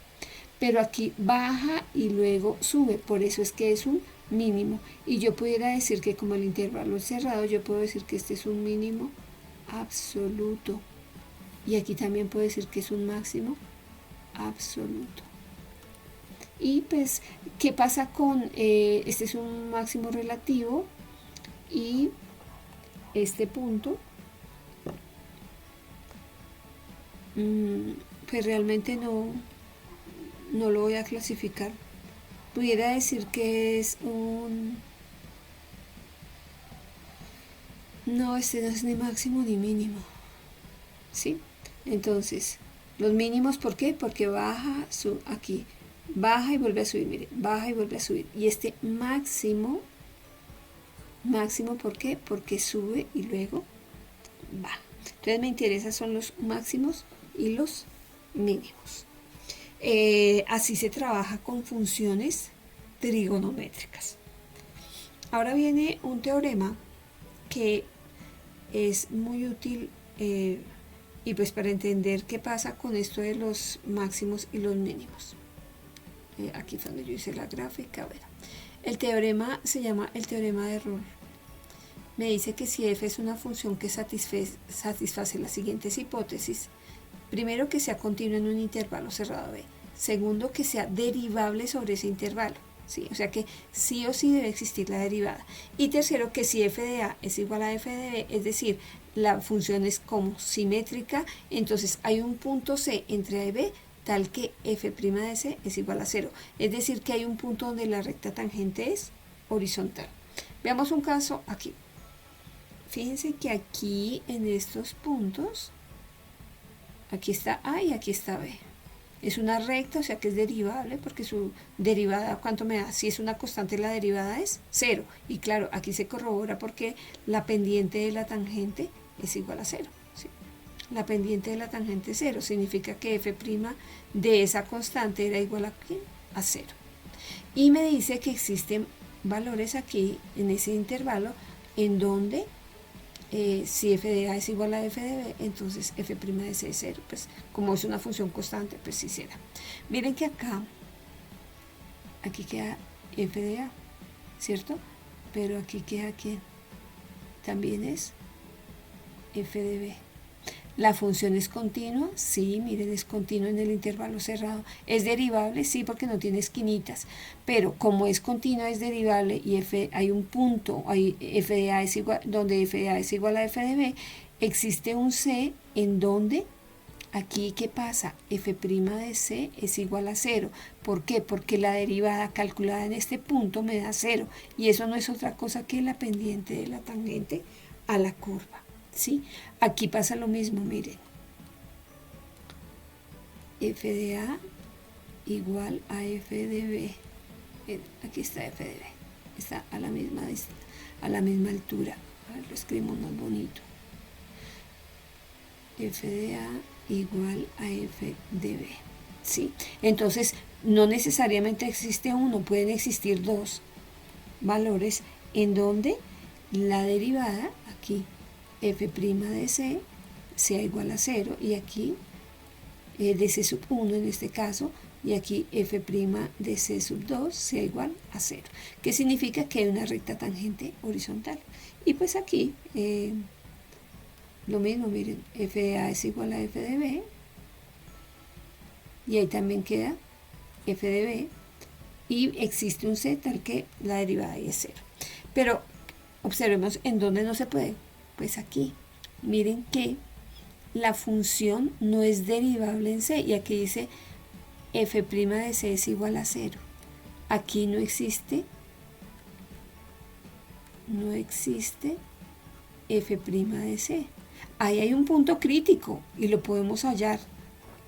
Pero aquí baja y luego sube, por eso es que es un mínimo. Y yo pudiera decir que como el intervalo es cerrado, yo puedo decir que este es un mínimo absoluto. Y aquí también puedo decir que es un máximo absoluto. Y pues, ¿qué pasa con este? Es un máximo relativo y este punto, pues realmente no lo voy a clasificar. Pudiera decir que es un... No, este no es ni máximo ni mínimo. ¿Sí? Entonces, los mínimos, ¿por qué? Porque baja, aquí, baja y vuelve a subir, mire, baja y vuelve a subir. Y este máximo, ¿por qué? Porque sube y luego baja. Entonces me interesa son los máximos y los mínimos. Así se trabaja con funciones trigonométricas. Ahora viene un teorema que es muy útil y pues para entender qué pasa con esto de los máximos y los mínimos. Aquí fue donde yo hice la gráfica. Bueno, el teorema se llama el teorema de Rolle. Me dice que si f es una función que satisface las siguientes hipótesis: primero, que sea continua en un intervalo cerrado B; segundo, que sea derivable sobre ese intervalo, ¿sí? O sea que sí o sí debe existir la derivada; y tercero, que si f de A es igual a f de B, es decir, la función es como simétrica, entonces hay un punto C entre A y B tal que f' de C es igual a 0, es decir que hay un punto donde la recta tangente es horizontal. Veamos un caso aquí. Fíjense que aquí en estos puntos, aquí está A y aquí está B. Es una recta, o sea que es derivable, porque su derivada, ¿cuánto me da? Si es una constante, la derivada es 0. Y claro, aquí se corrobora porque la pendiente de la tangente es igual a 0. ¿Sí? La pendiente de la tangente es 0, significa que f' de esa constante era igual a, ¿qué? A 0. Y me dice que existen valores aquí, en ese intervalo, en donde si f de A es igual a f de B, entonces f' de C es 0. Pues como es una función constante, pues sí será. Miren que acá, aquí queda f de A, ¿cierto? Pero aquí queda ¿quién? También es f de B. ¿La función es continua? Sí, miren, es continua en el intervalo cerrado. ¿Es derivable? Sí, porque no tiene esquinitas. Pero como es continua, es derivable y hay un punto, hay f de A es igual, donde f de A es igual a f de B, existe un C en donde aquí, ¿qué pasa? f' de C es igual a 0. ¿Por qué? Porque la derivada calculada en este punto me da 0. Y eso no es otra cosa que la pendiente de la tangente a la curva. ¿Sí? Aquí pasa lo mismo, miren. f de a igual a f de b. Aquí está f de b, está a la misma altura. A ver, lo escribimos más bonito. F de a igual a f de b. ¿Sí? Entonces, no necesariamente existe uno, pueden existir dos valores en donde la derivada, aquí f' de c, sea igual a 0, y aquí de c sub 1 en este caso, y aquí f' de c sub 2 sea igual a 0, que significa que hay una recta tangente horizontal. Y pues aquí lo mismo, miren, f de a es igual a f de b, y ahí también queda f de b, y existe un c tal que la derivada es 0. Pero observemos en dónde no se puede. Pues aquí, miren que la función no es derivable en c, y aquí dice f' de c es igual a 0. Aquí no existe f' de c. Ahí hay un punto crítico y lo podemos hallar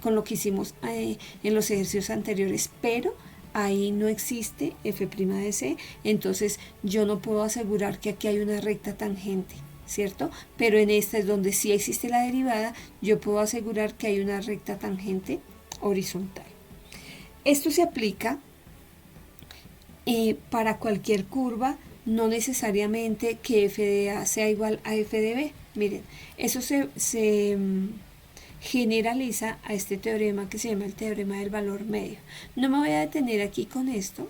con lo que hicimos en los ejercicios anteriores, pero ahí no existe f' de c, entonces yo no puedo asegurar que aquí hay una recta tangente, ¿cierto? Pero en esta es donde sí existe la derivada, yo puedo asegurar que hay una recta tangente horizontal. Esto se aplica para cualquier curva, no necesariamente que f de a sea igual a f de b. Miren, eso se generaliza a este teorema que se llama el teorema del valor medio. No me voy a detener aquí con esto,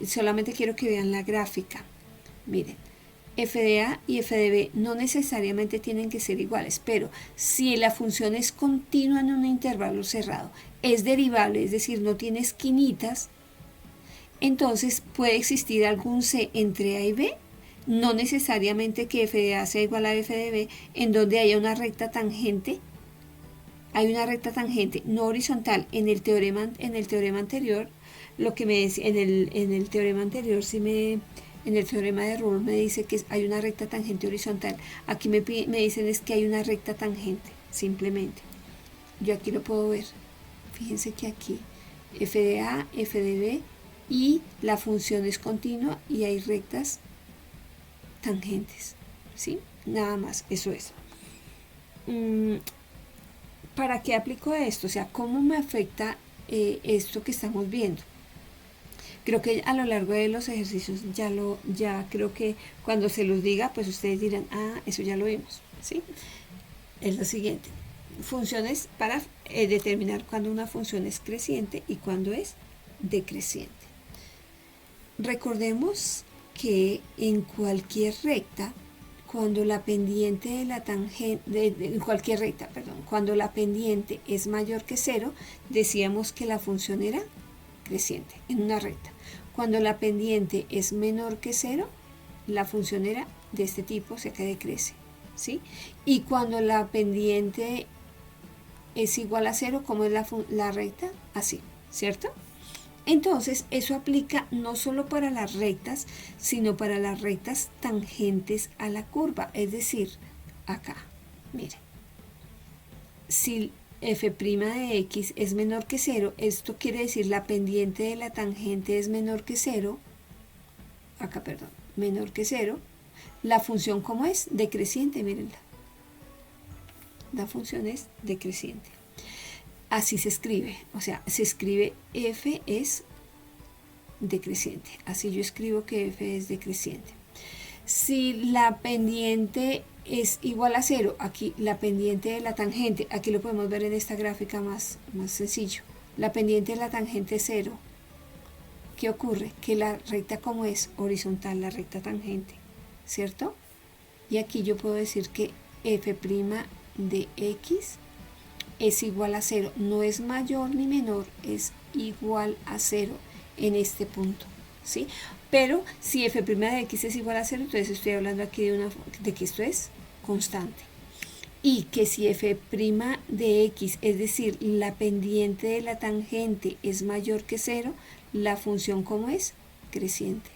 solamente quiero que vean la gráfica. Miren, f de a y f de b no necesariamente tienen que ser iguales, pero si la función es continua en un intervalo cerrado, es derivable, es decir, no tiene esquinitas, entonces puede existir algún c entre a y b, no necesariamente que f de a sea igual a f de b, en donde haya una recta tangente. Hay una recta tangente no horizontal. En el teorema anterior, lo que me decía, en el teorema anterior, en el teorema de Rolle me dice que hay una recta tangente horizontal. Aquí me dicen es que hay una recta tangente, simplemente. Yo aquí lo puedo ver. Fíjense que aquí f de a, f de b, y la función es continua y hay rectas tangentes, ¿sí? Nada más, eso es. ¿Para qué aplico esto? O sea, ¿cómo me afecta esto que estamos viendo? Creo que a lo largo de los ejercicios ya creo que cuando se los diga, pues ustedes dirán, ah, eso ya lo vimos, ¿sí? Es lo siguiente. Funciones para determinar cuándo una función es creciente y cuándo es decreciente. Recordemos que en cualquier recta, cuando la pendiente de la tangente, en cualquier recta, perdón, cuando la pendiente es mayor que 0, decíamos que la función era creciente en una recta. Cuando la pendiente es menor que 0, la función era de este tipo, o sea que decrece, ¿sí? Y cuando la pendiente es igual a 0, ¿cómo es la recta? Así, ¿cierto? Entonces, eso aplica no solo para las rectas, sino para las rectas tangentes a la curva. Es decir, acá, miren, si f' de x es menor que 0, esto quiere decir la pendiente de la tangente es menor que 0, acá, perdón, menor que 0, la función ¿cómo es? Decreciente, mírenla. La función es decreciente. Así se escribe, o sea, se escribe f es decreciente. Así yo escribo que f es decreciente. Si la pendiente es igual a 0, aquí la pendiente de la tangente, aquí lo podemos ver en esta gráfica más sencillo. La pendiente de la tangente es 0. ¿Qué ocurre? Que la recta como es horizontal, la recta tangente, ¿cierto? Y aquí yo puedo decir que f' de x es igual a 0, no es mayor ni menor, es igual a 0 en este punto, ¿sí? Pero si f' de x es igual a 0, entonces estoy hablando aquí de que esto es constante. Y que si f' de x, es decir, la pendiente de la tangente es mayor que 0, la función ¿cómo es? Creciente.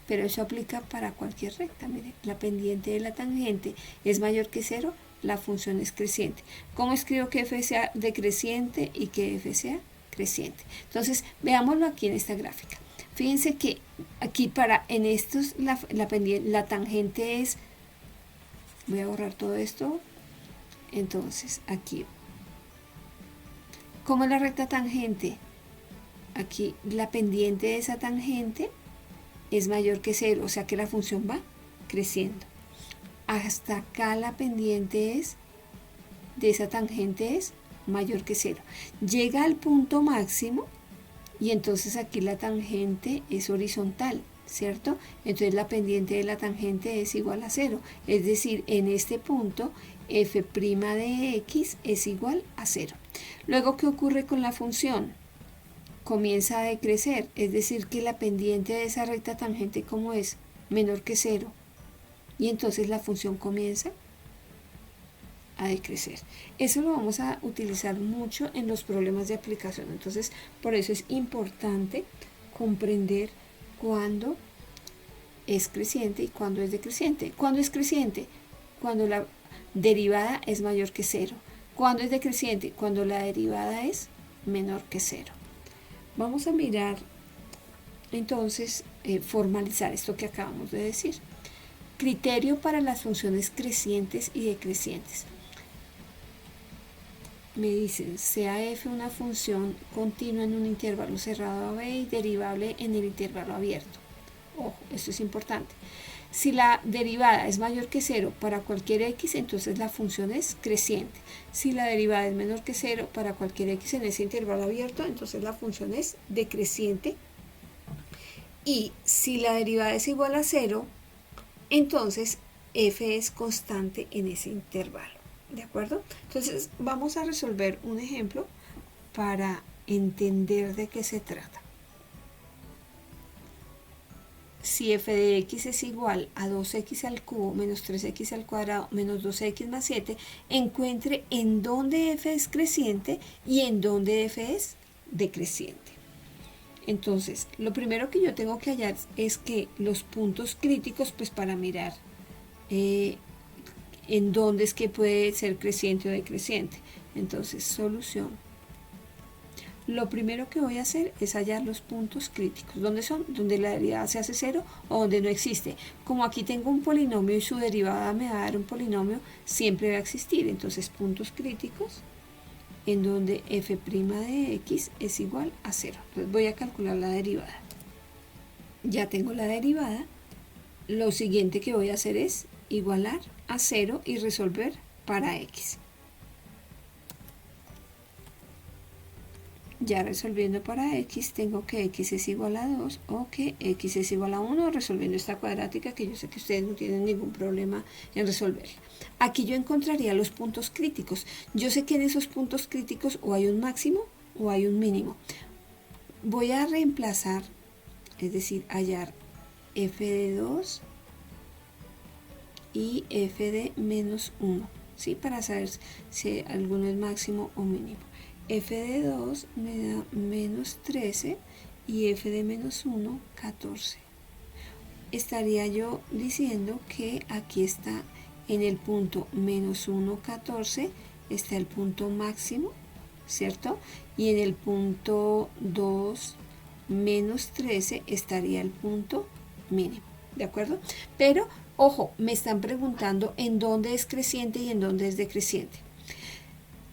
Pero eso aplica para cualquier recta, mire, la pendiente de la tangente es mayor que 0, la función es creciente. ¿Cómo escribo que f sea decreciente y que f sea creciente? Entonces, veámoslo aquí en esta gráfica. Fíjense que aquí en estos la tangente es, voy a borrar todo esto, entonces aquí, ¿cómo es la recta tangente? Aquí la pendiente de esa tangente es mayor que 0, o sea que la función va creciendo. Hasta acá la pendiente de esa tangente es mayor que 0. Llega al punto máximo y entonces aquí la tangente es horizontal, ¿cierto? Entonces la pendiente de la tangente es igual a 0. Es decir, en este punto f' de x es igual a 0. Luego, ¿qué ocurre con la función? Comienza a decrecer, es decir, que la pendiente de esa recta tangente, ¿cómo es? Menor que 0. Y entonces la función comienza a decrecer. Eso lo vamos a utilizar mucho en los problemas de aplicación. Entonces, por eso es importante comprender cuándo es creciente y cuándo es decreciente. ¿Cuándo es creciente? Cuando la derivada es mayor que 0. ¿Cuándo es decreciente? Cuando la derivada es menor que 0. Vamos a mirar entonces, formalizar esto que acabamos de decir. Criterio para las funciones crecientes y decrecientes. Me dicen, sea f una función continua en un intervalo cerrado a b y derivable en el intervalo abierto. Ojo, esto es importante. Si la derivada es mayor que 0 para cualquier x, entonces la función es creciente. Si la derivada es menor que 0 para cualquier x en ese intervalo abierto, entonces la función es decreciente. Y si la derivada es igual a 0, entonces f es constante en ese intervalo. ¿De acuerdo? Entonces vamos a resolver un ejemplo para entender de qué se trata. Si f de x es igual a 2x al cubo menos 3x al cuadrado menos 2x más 7, encuentre en dónde f es creciente y en dónde f es decreciente. Entonces, lo primero que yo tengo que hallar es que los puntos críticos, pues para mirar en dónde es que puede ser creciente o decreciente. Entonces, solución. Lo primero que voy a hacer es hallar los puntos críticos. ¿Dónde son? Donde la derivada se hace 0 o donde no existe. Como aquí tengo un polinomio y su derivada me va a dar un polinomio, siempre va a existir. Entonces, puntos críticos en donde f' de x es igual a 0. Entonces voy a calcular la derivada. Ya tengo la derivada. Lo siguiente que voy a hacer es igualar a 0 y resolver para x. Ya resolviendo para x, tengo que x es igual a 2 o que x es igual a 1, resolviendo esta cuadrática que yo sé que ustedes no tienen ningún problema en resolverla. Aquí yo encontraría los puntos críticos. Yo sé que en esos puntos críticos o hay un máximo o hay un mínimo. Voy a reemplazar, es decir, hallar f de 2 y f de menos 1, ¿sí? Para saber si alguno es máximo o mínimo. F de 2 me da menos 13 y f de menos 1, 14. Estaría yo diciendo que aquí está en el punto menos 1, 14, está el punto máximo, ¿cierto? Y en el punto 2, menos 13, estaría el punto mínimo, ¿de acuerdo? Pero, ojo, me están preguntando en dónde es creciente y en dónde es decreciente.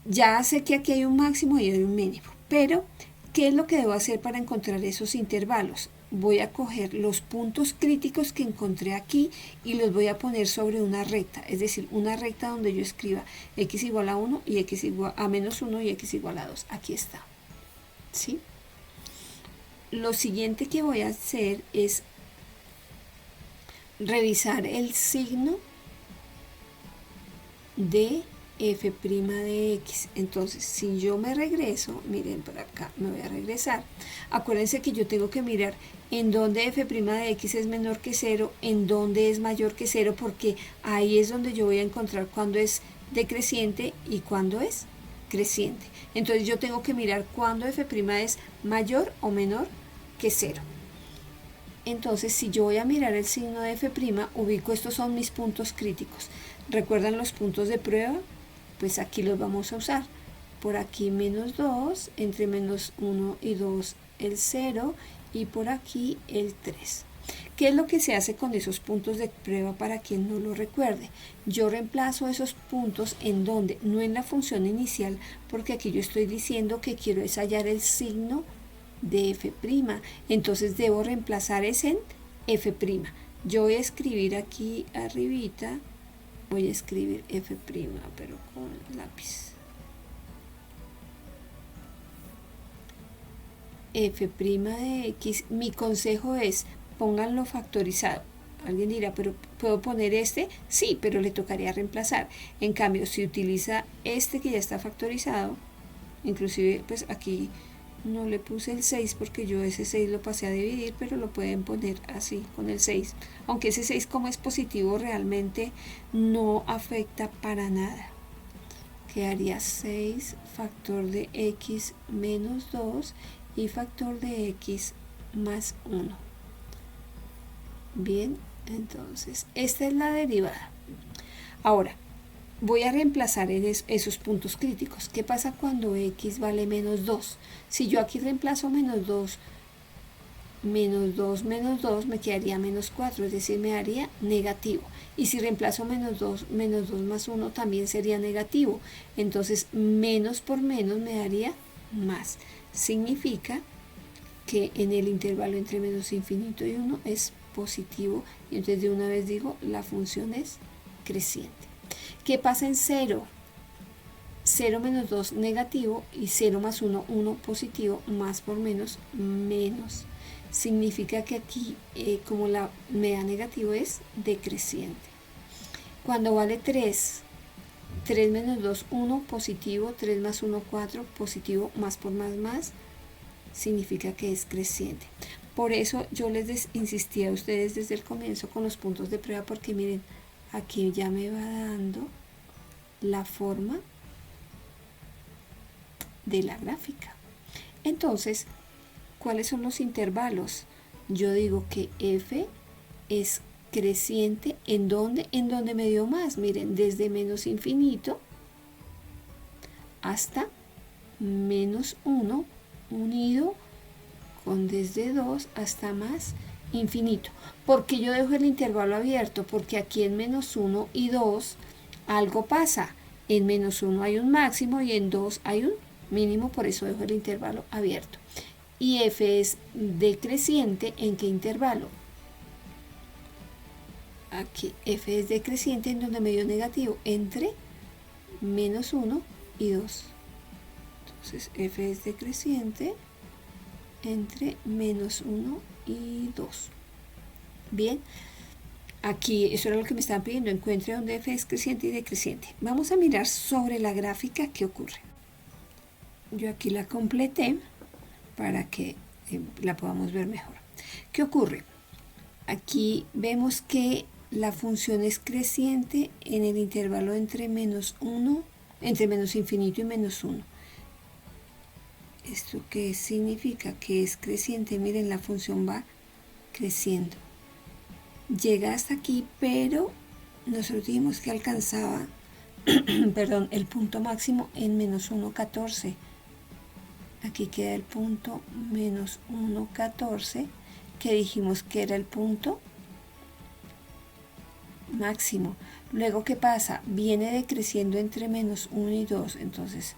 Ya sé que aquí hay un máximo y hay un mínimo, pero ¿qué es lo que debo hacer para encontrar esos intervalos? Voy a coger los puntos críticos que encontré aquí y los voy a poner sobre una recta, es decir, una recta donde yo escriba x igual a 1 y x igual a menos 1 y x igual a 2. Aquí está, ¿sí? Lo siguiente que voy a hacer es revisar el signo de f' de x. Entonces, si yo me regreso, miren por acá, me voy a regresar. Acuérdense que yo tengo que mirar en dónde f' de x es menor que 0, en dónde es mayor que 0, porque ahí es donde yo voy a encontrar cuándo es decreciente y cuándo es creciente. Entonces, yo tengo que mirar cuándo f' es mayor o menor que 0. Entonces, si yo voy a mirar el signo de f', ubico, estos son mis puntos críticos. ¿Recuerdan los puntos de prueba? Pues aquí los vamos a usar. Por aquí menos 2, entre menos 1 y 2 el 0 y por aquí el 3. ¿Qué es lo que se hace con esos puntos de prueba para quien no lo recuerde? Yo reemplazo esos puntos en donde, no en la función inicial, porque aquí yo estoy diciendo que quiero es hallar el signo de f'. Entonces debo reemplazar ese en f'. Yo voy a escribir aquí arribita, voy a escribir f', pero con lápiz. F' de x, mi consejo es, pónganlo factorizado. Alguien dirá, pero ¿puedo poner este? Sí, pero le tocaría reemplazar. En cambio, si utiliza este que ya está factorizado, inclusive pues aquí no le puse el 6 porque yo ese 6 lo pasé a dividir, pero lo pueden poner así con el 6. Aunque ese 6 como es positivo realmente no afecta para nada. Quedaría 6 factor de x menos 2 y factor de x más 1. Bien, entonces esta es la derivada. Ahora voy a reemplazar en esos puntos críticos. ¿Qué pasa cuando x vale menos 2? Si yo aquí reemplazo menos 2, menos 2, menos 2 me quedaría menos 4, es decir, me daría negativo. Y si reemplazo menos 2 más 1 también sería negativo. Entonces menos por menos me daría más. Significa que en el intervalo entre menos infinito y 1 es positivo. Y entonces de una vez digo, la función es creciente. ¿Qué pasa en 0? 0 menos 2 negativo y 0 más 1, 1 positivo, más por menos, menos. Significa que aquí, como me da negativo, es decreciente. Cuando vale 3, 3 menos 2, 1 positivo, 3 más 1, 4 positivo, más por más, significa que es creciente. Por eso yo les insistí a ustedes desde el comienzo con los puntos de prueba, porque miren, aquí ya me va dando la forma de la gráfica. Entonces, ¿cuáles son los intervalos? Yo digo que f es creciente, ¿en dónde? En donde me dio más, miren, desde menos infinito hasta menos 1, unido con desde 2 hasta más infinito. ¿Por qué yo dejo el intervalo abierto? Porque aquí en menos 1 y 2 algo pasa. En menos 1 hay un máximo y en 2 hay un mínimo, por eso dejo el intervalo abierto. Y f es decreciente, ¿en qué intervalo? Aquí f es decreciente en donde me dio negativo, entre menos 1 y 2. Entonces f es decreciente entre menos 1 y 2. Bien, aquí eso era lo que me estaban pidiendo, encuentre donde f es creciente y decreciente. Vamos a mirar sobre la gráfica qué ocurre. Yo aquí la completé para que la podamos ver mejor. ¿Qué ocurre? Aquí vemos que la función es creciente en el intervalo entre menos 1, entre menos infinito y menos 1. ¿Esto qué significa? Que es creciente. Miren, la función va creciendo. Llega hasta aquí, pero nosotros dijimos que alcanzaba perdón, el punto máximo en menos 1,14. Aquí queda el punto menos 1,14, que dijimos que era el punto máximo. Luego, ¿qué pasa? Viene decreciendo entre menos 1 y 2, entonces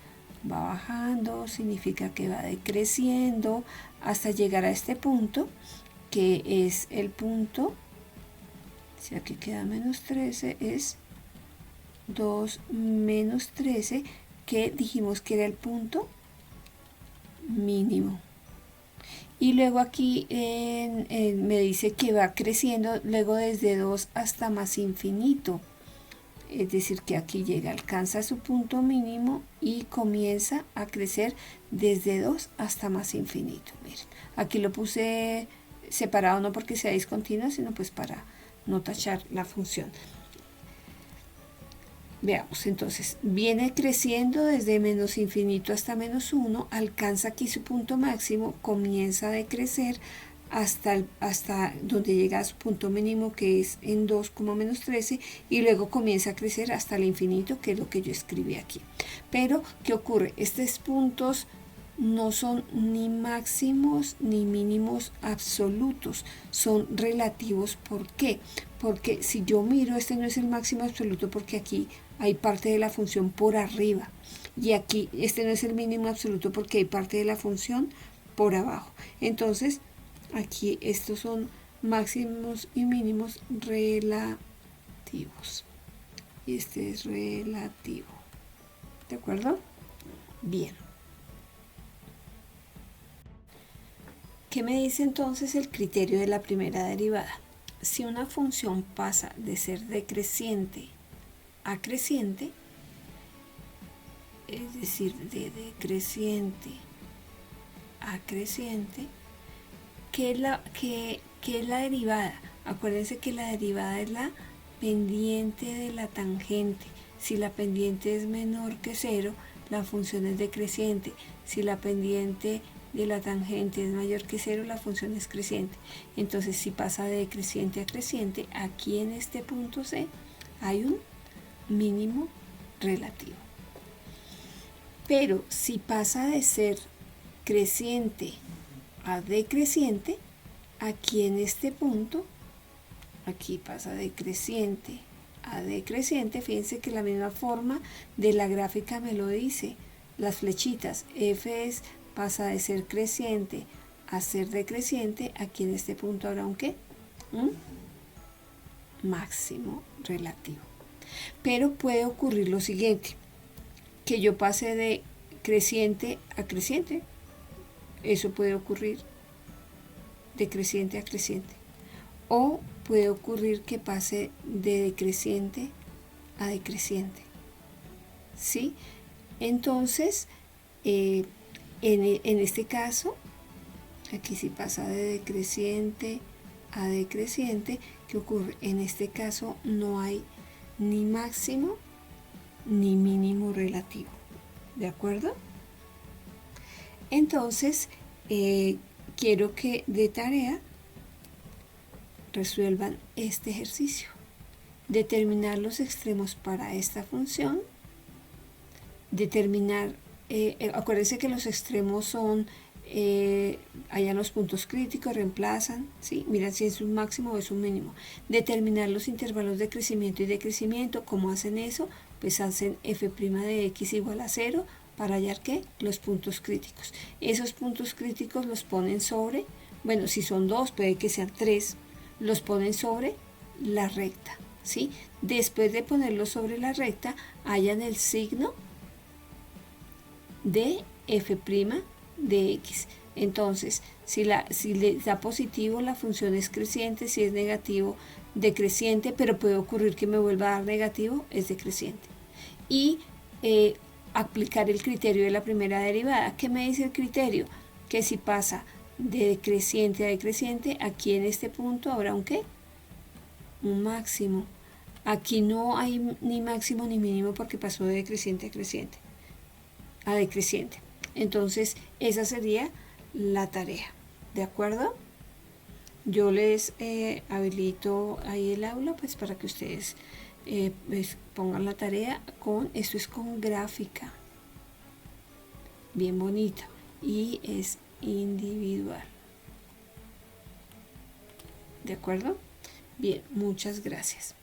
va bajando, significa que va decreciendo hasta llegar a este punto, que es el punto, si aquí queda menos 13, es 2 menos 13, que dijimos que era el punto mínimo. Y luego aquí me dice que va creciendo luego desde 2 hasta más infinito. Es decir, que aquí llega, alcanza su punto mínimo y comienza a crecer desde 2 hasta más infinito. Miren, aquí lo puse separado no porque sea discontinua, sino pues para no tachar la función. Veamos, entonces, viene creciendo desde menos infinito hasta menos 1, alcanza aquí su punto máximo, comienza a decrecer hasta donde llega a su punto mínimo, que es en 2, menos 13, y luego comienza a crecer hasta el infinito, que es lo que yo escribí aquí. Pero, ¿qué ocurre? Estos puntos no son ni máximos ni mínimos absolutos, son relativos. ¿Por qué? Porque si yo miro, este no es el máximo absoluto porque aquí hay parte de la función por arriba, y aquí este no es el mínimo absoluto porque hay parte de la función por abajo. Entonces aquí estos son máximos y mínimos relativos, y este es relativo. ¿De acuerdo? Bien. ¿Qué me dice entonces el criterio de la primera derivada? Si una función pasa de ser decreciente a creciente, es decir, de decreciente a creciente, ¿qué es la derivada? Acuérdense que la derivada es la pendiente de la tangente. Si la pendiente es menor que 0, la función es decreciente. Si la pendiente de la tangente es mayor que 0, la función es creciente. Entonces, si pasa de decreciente a creciente, aquí en este punto C hay un mínimo relativo. Pero si pasa de ser creciente a decreciente, aquí en este punto, aquí pasa de creciente a decreciente. Fíjense que la misma forma de la gráfica me lo dice, las flechitas. F pasa de ser creciente a ser decreciente. Aquí en este punto habrá un ¿qué? Un máximo relativo. Pero puede ocurrir lo siguiente, que yo pase de creciente a creciente. Eso puede ocurrir, de creciente a creciente. O puede ocurrir que pase de decreciente a decreciente. ¿Sí? Entonces, en este caso, aquí sí pasa de decreciente a decreciente. ¿Qué ocurre? En este caso no hay ni máximo ni mínimo relativo. ¿De acuerdo? Entonces, quiero que de tarea resuelvan este ejercicio. Determinar los extremos para esta función. Determinar, acuérdense que los extremos son, allá los puntos críticos, reemplazan, ¿sí? Miran si es un máximo o es un mínimo. Determinar los intervalos de crecimiento y decrecimiento. ¿Cómo hacen eso? Pues hacen f' de x igual a 0 para hallar ¿qué? Los puntos críticos. Esos puntos críticos los ponen sobre, bueno, si son 2, puede que sean 3, los ponen sobre la recta, ¿sí? Después de ponerlos sobre la recta, hallan el signo de f' de x. Entonces, si les da positivo, la función es creciente; si es negativo, decreciente, pero puede ocurrir que me vuelva a dar negativo, es decreciente. Y aplicar el criterio de la primera derivada. ¿Qué me dice el criterio? Que si pasa de decreciente a decreciente, aquí en este punto habrá un ¿qué? Un máximo. Aquí no hay ni máximo ni mínimo porque pasó de decreciente a creciente, a decreciente. Entonces, esa sería la tarea. ¿De acuerdo? Yo les habilito ahí el aula pues para que ustedes pues, pongan la tarea con, esto es con gráfica, bien bonito, y es individual. ¿De acuerdo? Bien, muchas gracias.